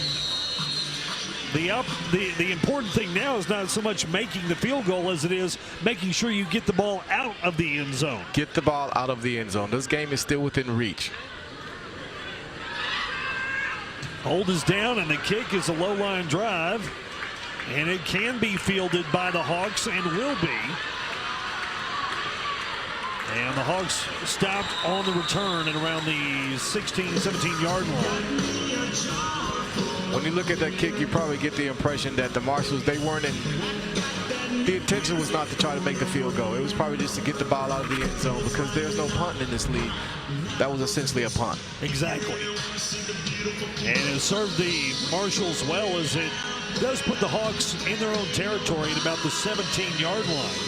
the important thing now is not so much making the field goal as it is making sure you get the ball out of the end zone. Get the ball out of the end zone. This game is still within reach. Hold is down, and the kick is a low line drive, and it can be fielded by the Hawks and will be. And the Hawks stopped on the return at around the 17-yard line. When you look at that kick, you probably get the impression that the Marshals, they weren't in. The intention was not to try to make the field goal. It was probably just to get the ball out of the end zone, because there's no punting in this league. That was essentially a punt. Exactly. And it served the Marshals well, as it does put the Hawks in their own territory at about the 17-yard line.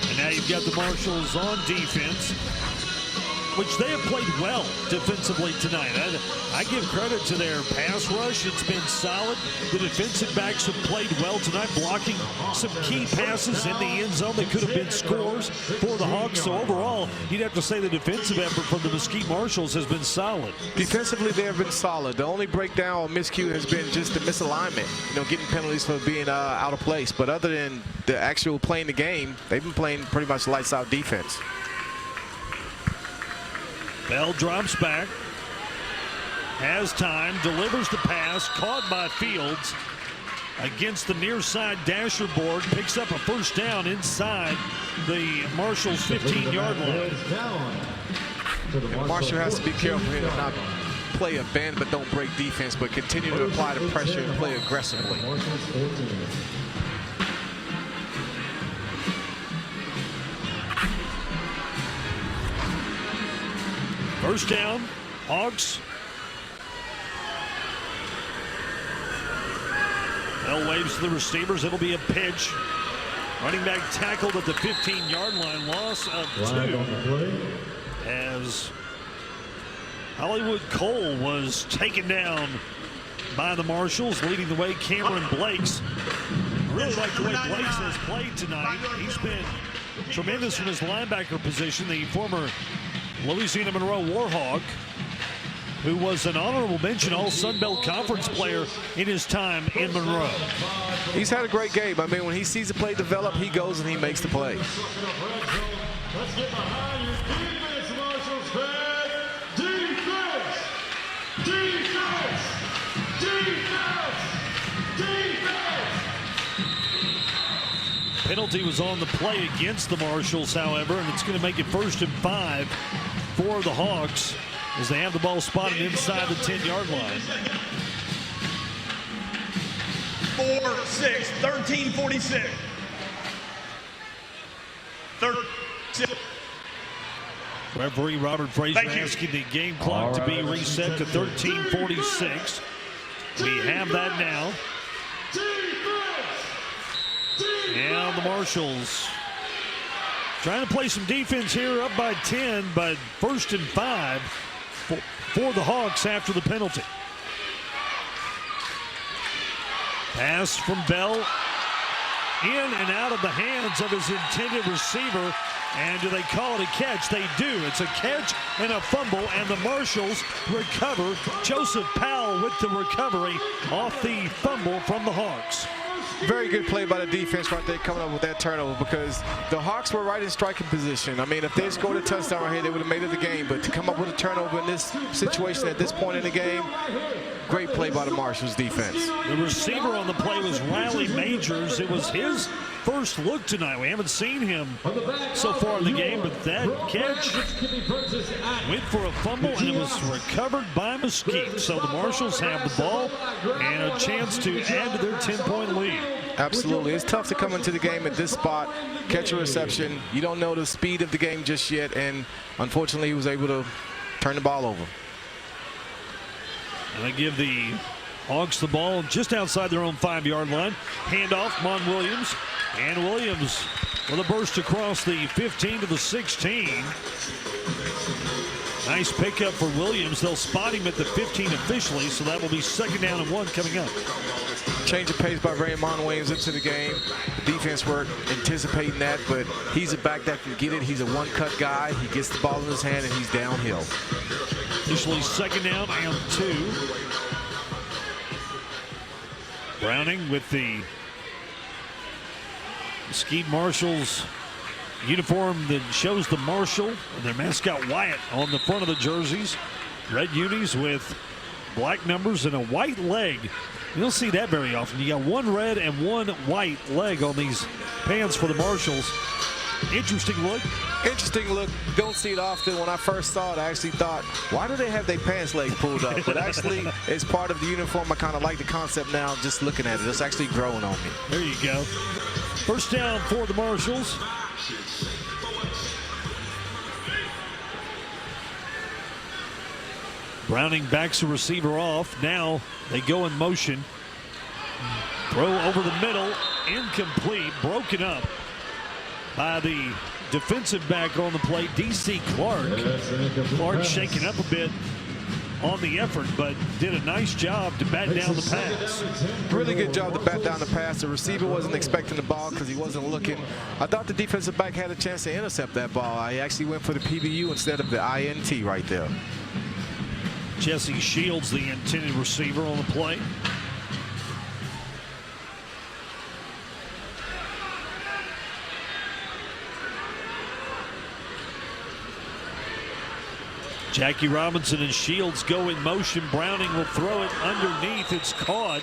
And now you've got the Marshals on defense, which they have played well defensively tonight. I give credit to their pass rush. It's been solid. The defensive backs have played well tonight, blocking some key passes in the end zone that could have been scores for the Hawks. So overall, you'd have to say the defensive effort from the Mesquite Marshals has been solid. Defensively, they have been solid. The only breakdown or miscue has been just the misalignment, getting penalties for being out of place. But other than the actual playing the game, they've been playing pretty much lights out defense. Bell drops back, has time, delivers the pass, caught by Fields against the near side dasher board, picks up a first down inside the Marshals 15-yard line. Marshall has to be careful here to not play a bend but don't break defense, but continue to apply the pressure and play aggressively. First down, Hawks. Bell waves to the receivers. It'll be a pitch. Running back tackled at the 15-yard line. Loss of 2 as Hollywood Cole was taken down by the Marshals. Leading the way, Cameron Blakes. I really like the way Blakes has played tonight. He's been tremendous from his linebacker position. The former Louisiana Monroe Warhawk, who was an honorable mention All Sun Belt Conference player in his time in Monroe. He's had a great game. I mean, when he sees the play develop, he goes and he makes the play. Let's get behind your defense, Marshals fans. Defense! Defense! Defense! Defense! Penalty was on the play against the Marshals, however, and it's going to make it 1st and 5 for the Hawks as they have the ball spotted inside the 10-yard line. 4-6, 13-46. 36. Referee Robert Fraser asking the game clock to be reset to 13:46. We have that now. And the Marshals trying to play some defense here, up by 10, but 1st and 5 for the Hawks after the penalty. Pass from Bell in and out of the hands of his intended receiver. And do they call it a catch? They do. It's a catch and a fumble, and the Marshals recover. Joseph Powell with the recovery off the fumble from the Hawks. Very good play by the defense right there, coming up with that turnover, because the Hawks were right in striking position. I mean, if they scored a touchdown right here, they would have made it the game. But to come up with a turnover in this situation at this point in the game, great play by the Marshals defense. The receiver on the play was Riley Majors. It was his first look tonight. We haven't seen him so far in the game, but that catch went for a fumble, and it was recovered by Mesquite. So the Marshals have the ball and a chance to add to their 10-point lead. Absolutely. It's tough to come into the game at this spot, catch a reception. You don't know the speed of the game just yet, and unfortunately he was able to turn the ball over. And they give the Hawks the ball just outside their own 5-yard line. Handoff, Mon Williams. And Williams with a burst across the 15 to the 16. Nice pickup for Williams. They'll spot him at the 15 officially, so that will be 2nd down and 1 coming up. Change of pace by Raymond Williams into the game. The defense were anticipating that, but he's a back that can get it. He's a one-cut guy. He gets the ball in his hand, and he's downhill. Officially 2nd down and 2. Browning with the Mesquite Marshals uniform that shows the Marshal and their mascot Wyatt on the front of the jerseys. Red unis with black numbers and a white leg. You don't see that very often. You got one red and one white leg on these pants for the Marshals. Interesting look. Interesting look. Don't see it often. When I first saw it, I actually thought, why do they have their pants leg pulled up? But actually, it's part of the uniform. I kind of like the concept now, just looking at it. It's actually growing on me. There you go. 1st down for the Marshals. Browning backs the receiver off. Now they go in motion. Throw over the middle. Incomplete. Broken up by the defensive back on the play, D.C. Clark. Clark shaking up a bit on the effort, but did a nice job to bat down the pass. Really good job to bat down the pass. The receiver wasn't expecting the ball because he wasn't looking. I thought the defensive back had a chance to intercept that ball. He actually went for the PBU instead of the INT right there. Jesse Shields, the intended receiver on the play. Jackie Robinson and Shields go in motion. Browning will throw it underneath. It's caught.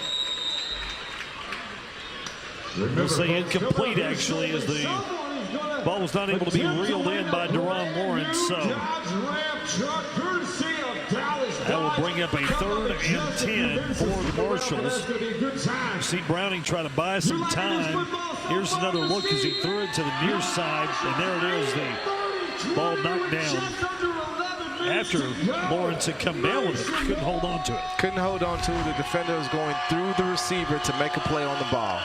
We'll say incomplete, actually, as the ball was not able to be reeled in by Deron Lawrence. So that will bring up a 3rd and 10 for the Marshals. See Browning try to buy some time. Here's another look as he threw it to the near side, and there it is, the ball knocked down after Lawrence had come down with it. Couldn't hold on to it. Couldn't hold on to it. The defender was going through the receiver to make a play on the ball.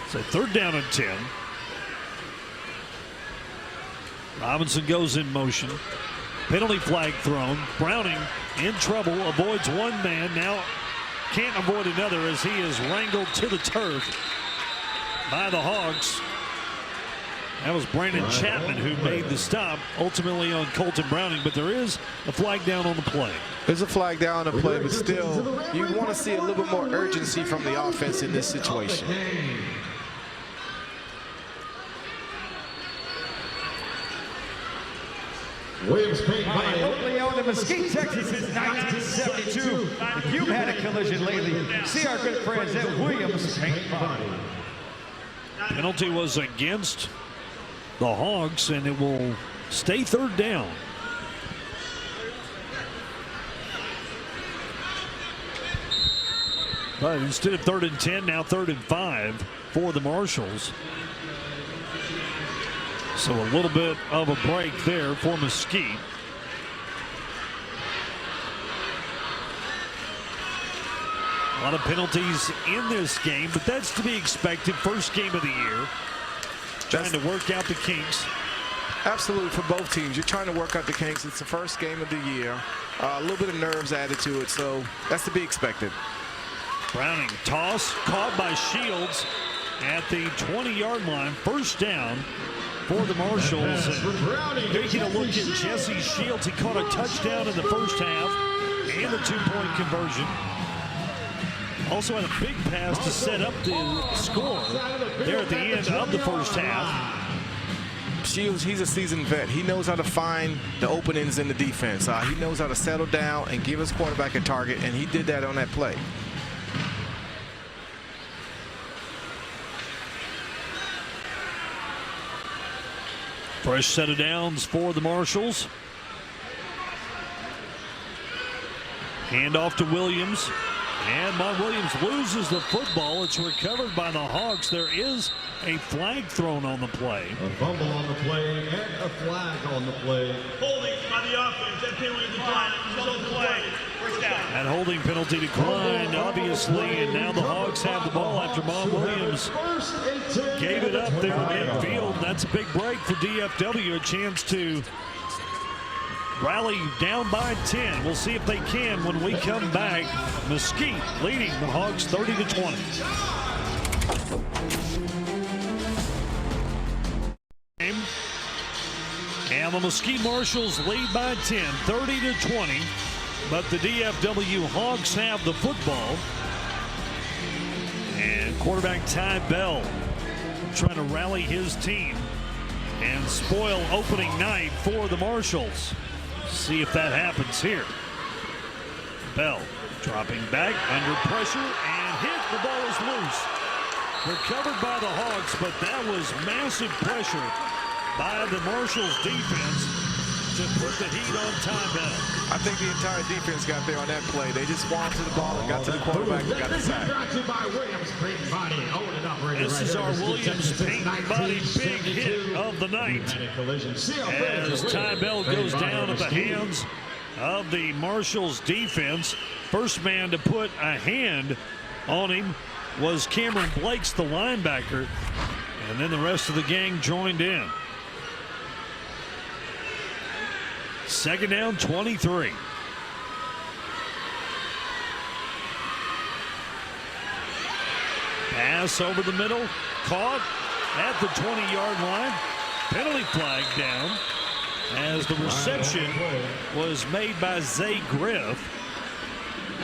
So 3rd down and 10. Robinson goes in motion. Penalty flag thrown. Browning in trouble, avoids one man, now can't avoid another as he is wrangled to the turf by the Hogs. That was Brandon Chapman who made the stop, ultimately on Colton Browning, but there is a flag down on the play. There's a flag down on the play, but still, you want to see a little bit more urgency from the offense in this situation. Williams paint by locally owned in Mesquite, Texas since 1972. If you've had a collision lately, see our good friends at Williams Paint Body. Penalty was against the Hogs, and it will stay third down. But instead of 3rd and 10, now 3rd and 5 for the Marshals. So a little bit of a break there for Mesquite. A lot of penalties in this game, but that's to be expected. First game of the year. Trying to work out the kinks. Absolutely, for both teams. You're trying to work out the kinks. It's the first game of the year. A little bit of nerves added to it, so that's to be expected. Browning toss, caught by Shields at the 20-yard line. First down for the Marshals. Taking a look at Jesse Shields. He caught a touchdown in the first half and a 2-point conversion. Also had a big pass to set up the score there at the end of the first half. Shields, he's a seasoned vet. He knows how to find the openings in the defense. He knows how to settle down and give his quarterback a target, and he did that on that play. Fresh set of downs for the Marshals. Handoff to Williams. And Mon Williams loses the football. It's recovered by the Hogs. There is a flag thrown on the play. A fumble on the play and a flag on the play. Holding by the offense. That penalty decline. Result of the play. First down. That holding penalty declined, obviously, and now the Hogs have the ball after Mon Williams gave it up there midfield. That's a big break for DFW. A chance to rally down by 10. We'll see if they can when we come back. Mesquite leading the Hogs 30-20. And the Mesquite Marshals lead by 10, 30-20. But the DFW Hogs have the football. And quarterback Ty Bell trying to rally his team and spoil opening night for the Marshals. See if that happens here. Bell dropping back under pressure and hit. The ball is loose. Recovered by the Hogs, but that was massive pressure by the Marshals defense to put the heat on Ty Bell. I think the entire defense got there on that play. They just walked to the ball and got to the quarterback and got the sack. This is our Williams Paint Body big hit of the night. As Ty Bell goes down at the hands of the Marshals defense. First man to put a hand on him was Cameron Blakes, the linebacker. And then the rest of the gang joined in. Second down, 23. Pass over the middle, caught at the 20-yard line. Penalty flag down as the reception was made by Zay Griff.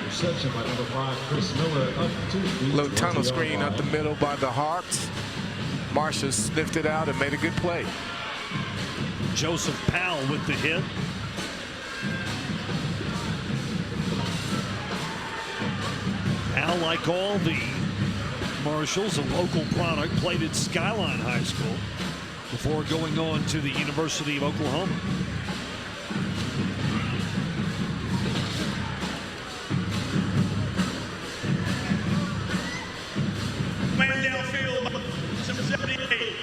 Reception by number 5, Chris Miller, up to the Little tunnel screen up the middle by the Hawks. Marshall sniffed it out and made a good play. Joseph Powell with the hit. Powell, like all the Marshals, a local product, played at Skyline High School before going on to the University of Oklahoma. Man downfield, number 78.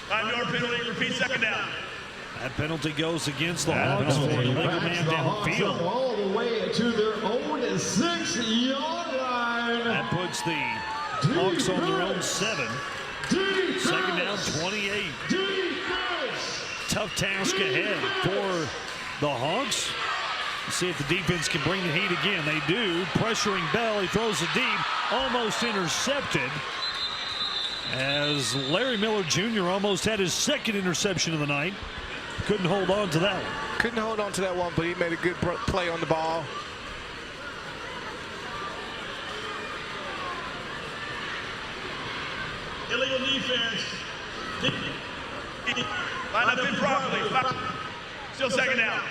5-yard penalty, repeat second down. That penalty goes against the Hogs for an illegal man downfield. All the way to their own 6-yard line. That puts the Hogs on their own 7. Second down, 28. Tough task ahead for the Hawks. See if the defense can bring the heat again. They do. Pressuring Bell. He throws it deep. Almost intercepted. As Larry Miller Jr. almost had his second interception of the night. Couldn't hold on to that one. Couldn't hold on to that one, but he made a good play on the ball. Illegal defense. Line up improperly. Still second down.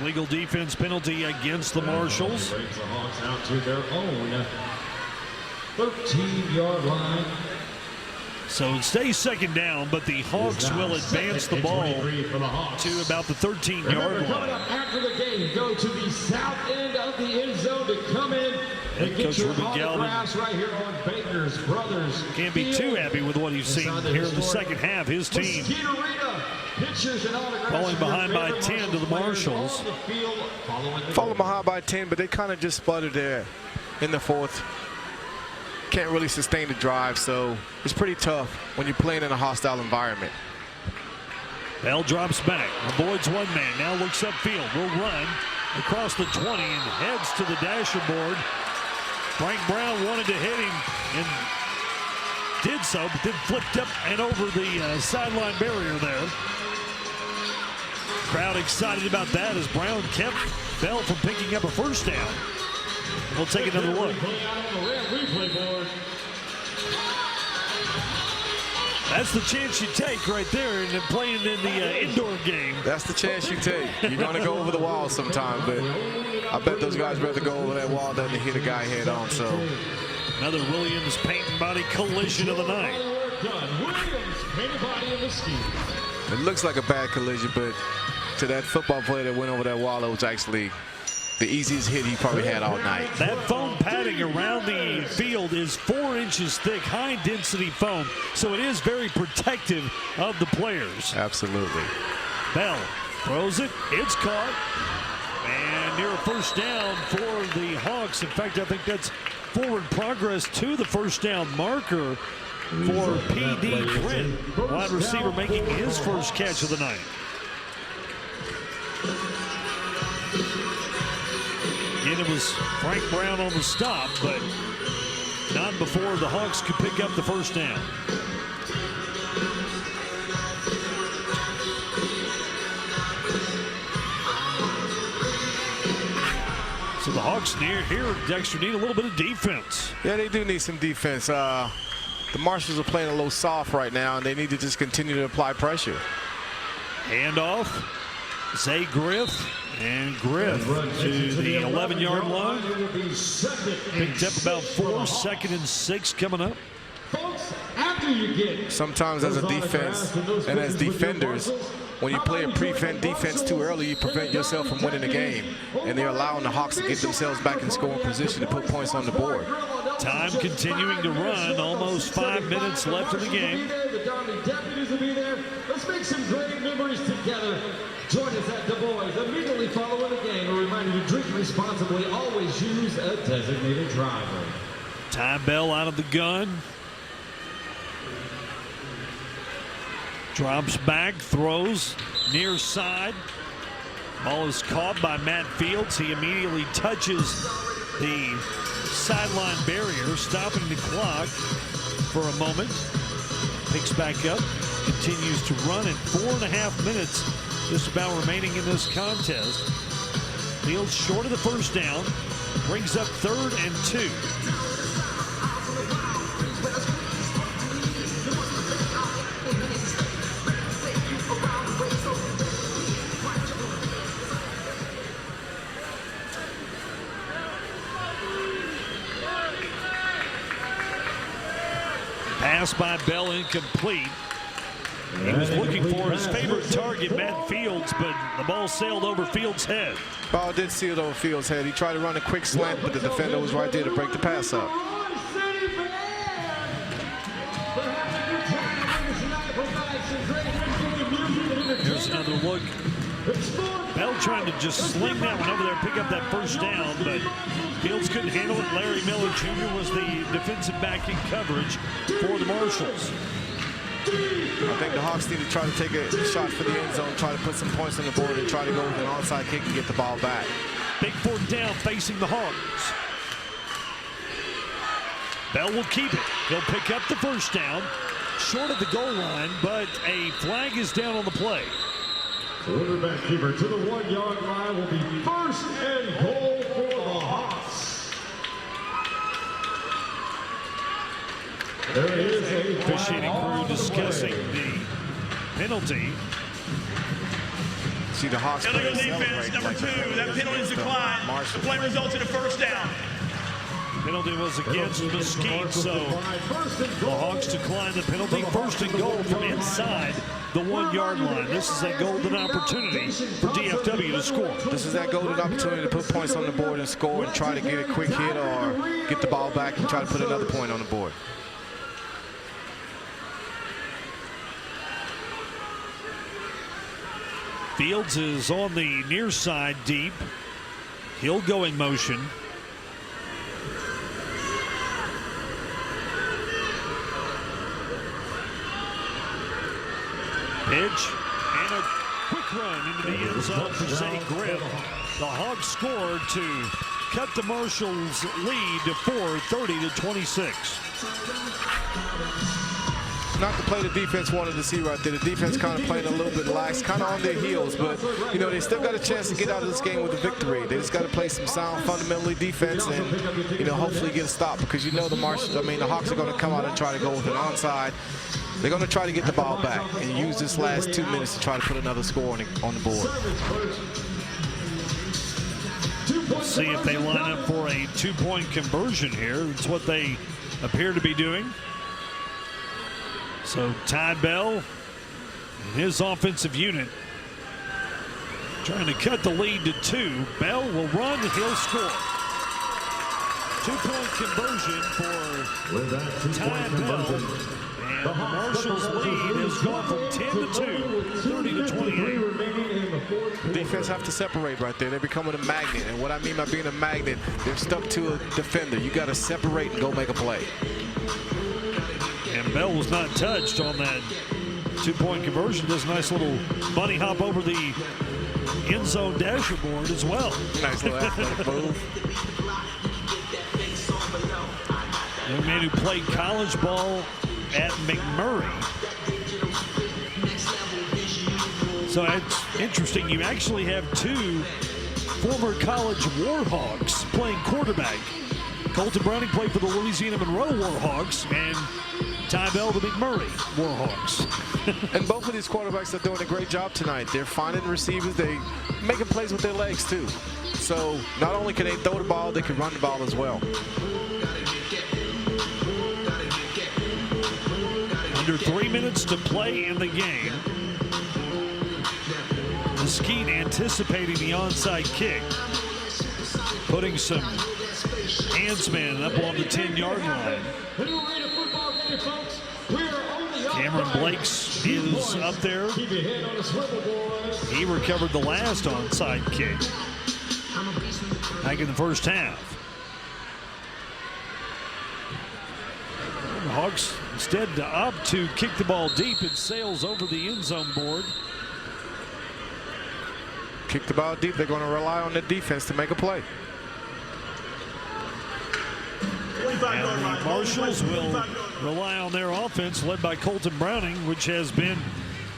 Illegal defense penalty against the Marshals. Brings the Hawks out to their own 13-yard line. So it stays second down, but the Hawks will advance the ball to about the 13-yard Coming line. up after the game, go to the south end of the end zone to come in and get Coach your Ruben Galvin autographs right here on Baker's Brothers. Can't be too happy with what he's seen here in the second half. His team falling behind by 10 to the Marshals. Falling behind by 10, but they kind of just sputtered there in the fourth. Can't really sustain the drive, so it's pretty tough when you're playing in a hostile environment. Bell drops back, avoids one man, now looks upfield, will run across the 20 and heads to the dasher board. Frank Brown wanted to hit him and did so, but then flipped up and over the sideline barrier there. Crowd excited about that as Brown kept Bell from picking up a first down. We'll take another look. That's the chance you take right there, and then playing in the indoor game. That's the chance you take. You're going to go over the wall sometime, but I bet those guys rather go over that wall than to hit a guy head on. So another Williams paint body collision of the night. It looks like a bad collision, but to that football player that went over that wall, it was actually the easiest hit he probably had all night. That foam padding around the field is 4 inches thick, high density foam, so it is very protective of the players. Absolutely. Bell throws it, it's caught, and near a first down for the Hawks. In fact, I think that's forward progress to the first down marker for P.D. Trent, wide receiver making his first catch of the night. Again, it was Frank Brown on the stop, but not before the Hawks could pick up the first down. So the Hawks here, Dexter, need a little bit of defense. Yeah, they do need some defense. The Marshals are playing a little soft right now, and they need to just continue to apply pressure. Handoff, Zay Griff. And Griff to the 11-yard line. Picked up about 4, 2nd and 6 coming up. Sometimes as a defense and as defenders, when you play a prevent defense too early, you prevent yourself from winning the game. And they're allowing the Hawks to get themselves back in scoring position to put points on the board. Time continuing to run. Almost 5 minutes left in the game. The Army deputies will be there. Let's make some great memories together. Join us at Du Bois immediately following the game. A reminder to drink responsibly. Always use a designated driver. Ty Bell out of the gun. Drops back, throws near side. Ball is caught by Matt Fields. He immediately touches the sideline barrier, stopping the clock for a moment. Picks back up, continues to run in 4.5 minutes. Just about remaining in this contest. Fields short of the first down. Brings up 3rd and 2. Pass by Bell incomplete. He was looking for his favorite target, Matt Fields, but the ball sailed over Fields' head. Ball did sail over Fields' head. He tried to run a quick slant, but the defender was right there to break the pass up. Here's another look. Bell trying to just sling that one over there, pick up that first down, but Fields couldn't handle it. Larry Miller Jr. was the defensive back in coverage for the Marshals. I think the Hawks need to try to take a shot for the end zone, try to put some points on the board, and try to go with an onside kick and get the ball back. Big fourth down facing the Hawks. Bell will keep it. He'll pick up the first down. Short of the goal line, but a flag is down on the play. Quarterback keeper to the 1-yard line will be first and goal for the Hawks. There is a Officiating crew discussing the penalty. See the Hawks Illegal defense, number 2. That penalty is declined. The play results in a first down. Penalty was against Mesquite, so the Hawks decline the penalty. First and goal from inside the 1-yard line. This is a golden opportunity for DFW to score. This is that golden opportunity to put points on the board and score and try to get a quick hit or get the ball back and try to put another point on the board. Fields is on the near side deep. He'll go in motion. Pitch and a quick run into the end zone for Zay Grimm. The Hawks scored to cut the Marshals lead to 30-26. Not the play the defense wanted to see right there. The defense kind of played a little bit lax, kind of on their heels, but you know they still got a chance to get out of this game with a victory. They just got to play some sound, fundamentally defense, and you know hopefully get a stop because you know the Hawks are going to come out and try to go with an onside. They're going to try to get the ball back and use this last 2 minutes to try to put another score on the board. We'll see if they line up for a 2-point conversion here. That's what they appear to be doing. So Ty Bell and his offensive unit trying to cut the lead to 2. Bell will run and he'll score. 2-point conversion for Ty Bell. And the Marshals lead has gone from 10-2, 30-28. Defense have to separate right there. They're becoming a magnet. And what I mean by being a magnet, they're stuck to a defender. You got to separate and go make a play. And Bell was not touched on that 2-point conversion. Does a nice little bunny hop over the end zone dashboard as well. Nice little athletic move. Young man who played college ball at McMurray. So it's interesting. You actually have 2 former college Warhawks playing quarterback. Colton Browning played for the Louisiana Monroe Warhawks, and Ty Bell, the McMurray Warhawks. And both of these quarterbacks are doing a great job tonight. They're finding receivers. They making plays with their legs, too. So not only can they throw the ball, they can run the ball as well. Under 3 minutes to play in the game. Mesquite anticipating the onside kick. Putting some handsmen up on the 10-yard line. Cameron Blakes is up there. He recovered the last onside kick back in the first half. The Hawks instead opt to kick the ball deep. It sails over the end zone board. Kick the ball deep. They're going to rely on the defense to make a play. And the Marshals will rely on their offense led by Colton Browning, which has been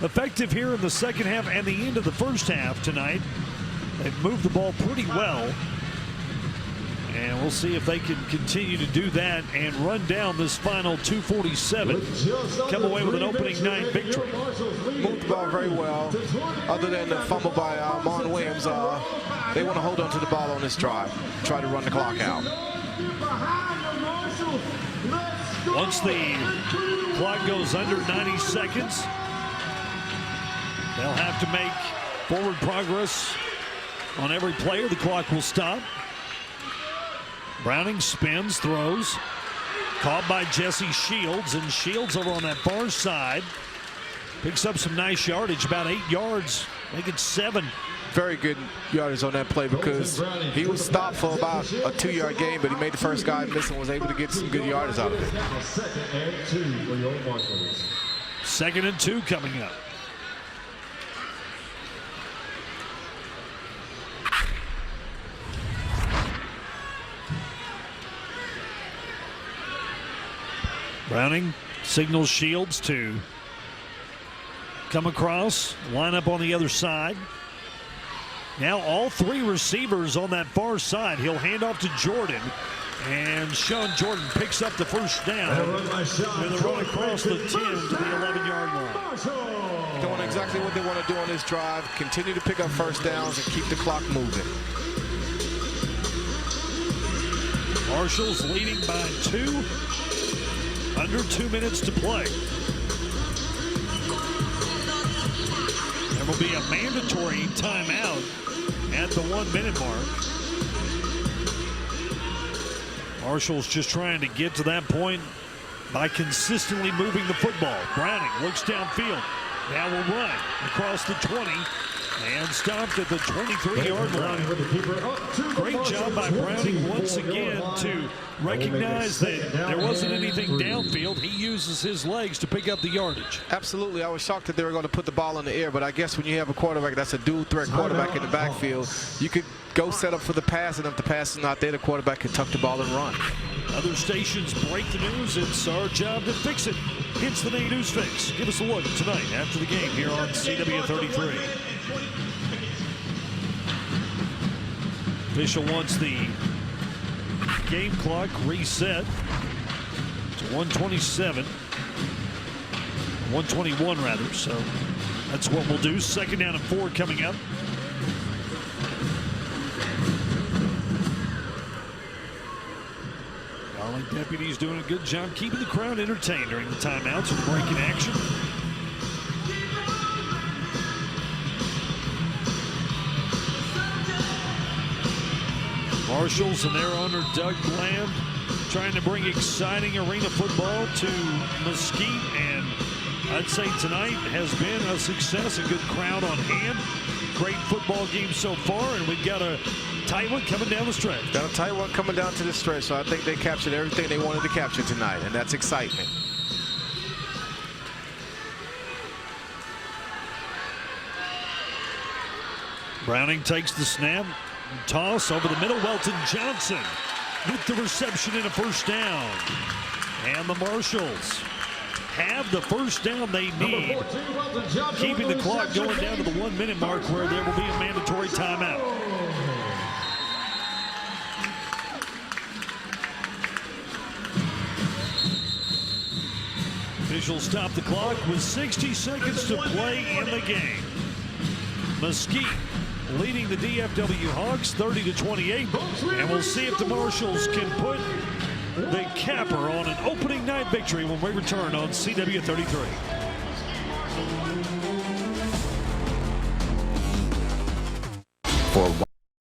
effective here in the second half and the end of the first half tonight. They've moved the ball pretty well. And we'll see if they can continue to do that and run down this final 2:47. Come away with an opening night victory. Moved the ball very well. Other than the fumble by Mon Williams, they want to hold on to the ball on this drive. Try to run the clock out. Once the clock goes under 90 seconds, they'll have to make forward progress on every player. The clock will stop. Browning spins, throws. Caught by Jesse Shields, and Shields over on that far side. Picks up some nice yardage, about 8 yards, make it 7. Very good yardage on that play because he was stopped for about a 2-yard gain, but he made the first guy miss and was able to get some good yardage out of it. 2nd and 2 coming up. Browning signals Shields to come across, line up on the other side. Now all 3 receivers on that far side. He'll hand off to Jordan. And Sean Jordan picks up the first down with a run across the 10 to the 11-yard line. Doing exactly what they want to do on this drive. Continue to pick up first downs and keep the clock moving. Marshals leading by 2. Under 2 minutes to play. There will be a mandatory timeout at the 1-minute mark. Marshall's just trying to get to that point by consistently moving the football. Browning looks downfield. Now will run across the 20 and stopped at the 23-yard line. Great job by Browning once again to recognize that there wasn't anything downfield. He uses his legs to pick up the yardage. Absolutely. I was shocked that they were going to put the ball in the air, but I guess when you have a quarterback that's a dual threat quarterback in the backfield, you could go set up for the pass, and if the pass is not there, the quarterback can tuck the ball and run. Other stations break the news. It's our job to fix it. It's the Day News Fix. Give us a look tonight after the game here on CW33. Official wants the game clock reset to 1:27. 1:21 rather, so that's what we'll do. 2nd down and 4 coming up. Garland deputies doing a good job keeping the crowd entertained during the timeouts and breaking action. Marshals and their owner Doug Bland trying to bring exciting arena football to Mesquite, and I'd say tonight has been a success. A good crowd on hand. Great football game so far, and we've got a tight one coming down the stretch. Got a tight one coming down to the stretch, so I think they captured everything they wanted to capture tonight, and that's excitement. Browning takes the snap. Toss over the middle. Welton Johnson with the reception and a first down. And the Marshals have the first down they need, keeping the clock going down to the 1-minute mark where there will be a mandatory timeout. Officials stop the clock with 60 seconds to play in the game. Mesquite leading the DFW Hawks 30-28, and we'll see if the Marshals can put the capper on an opening night victory when we return on CW33. For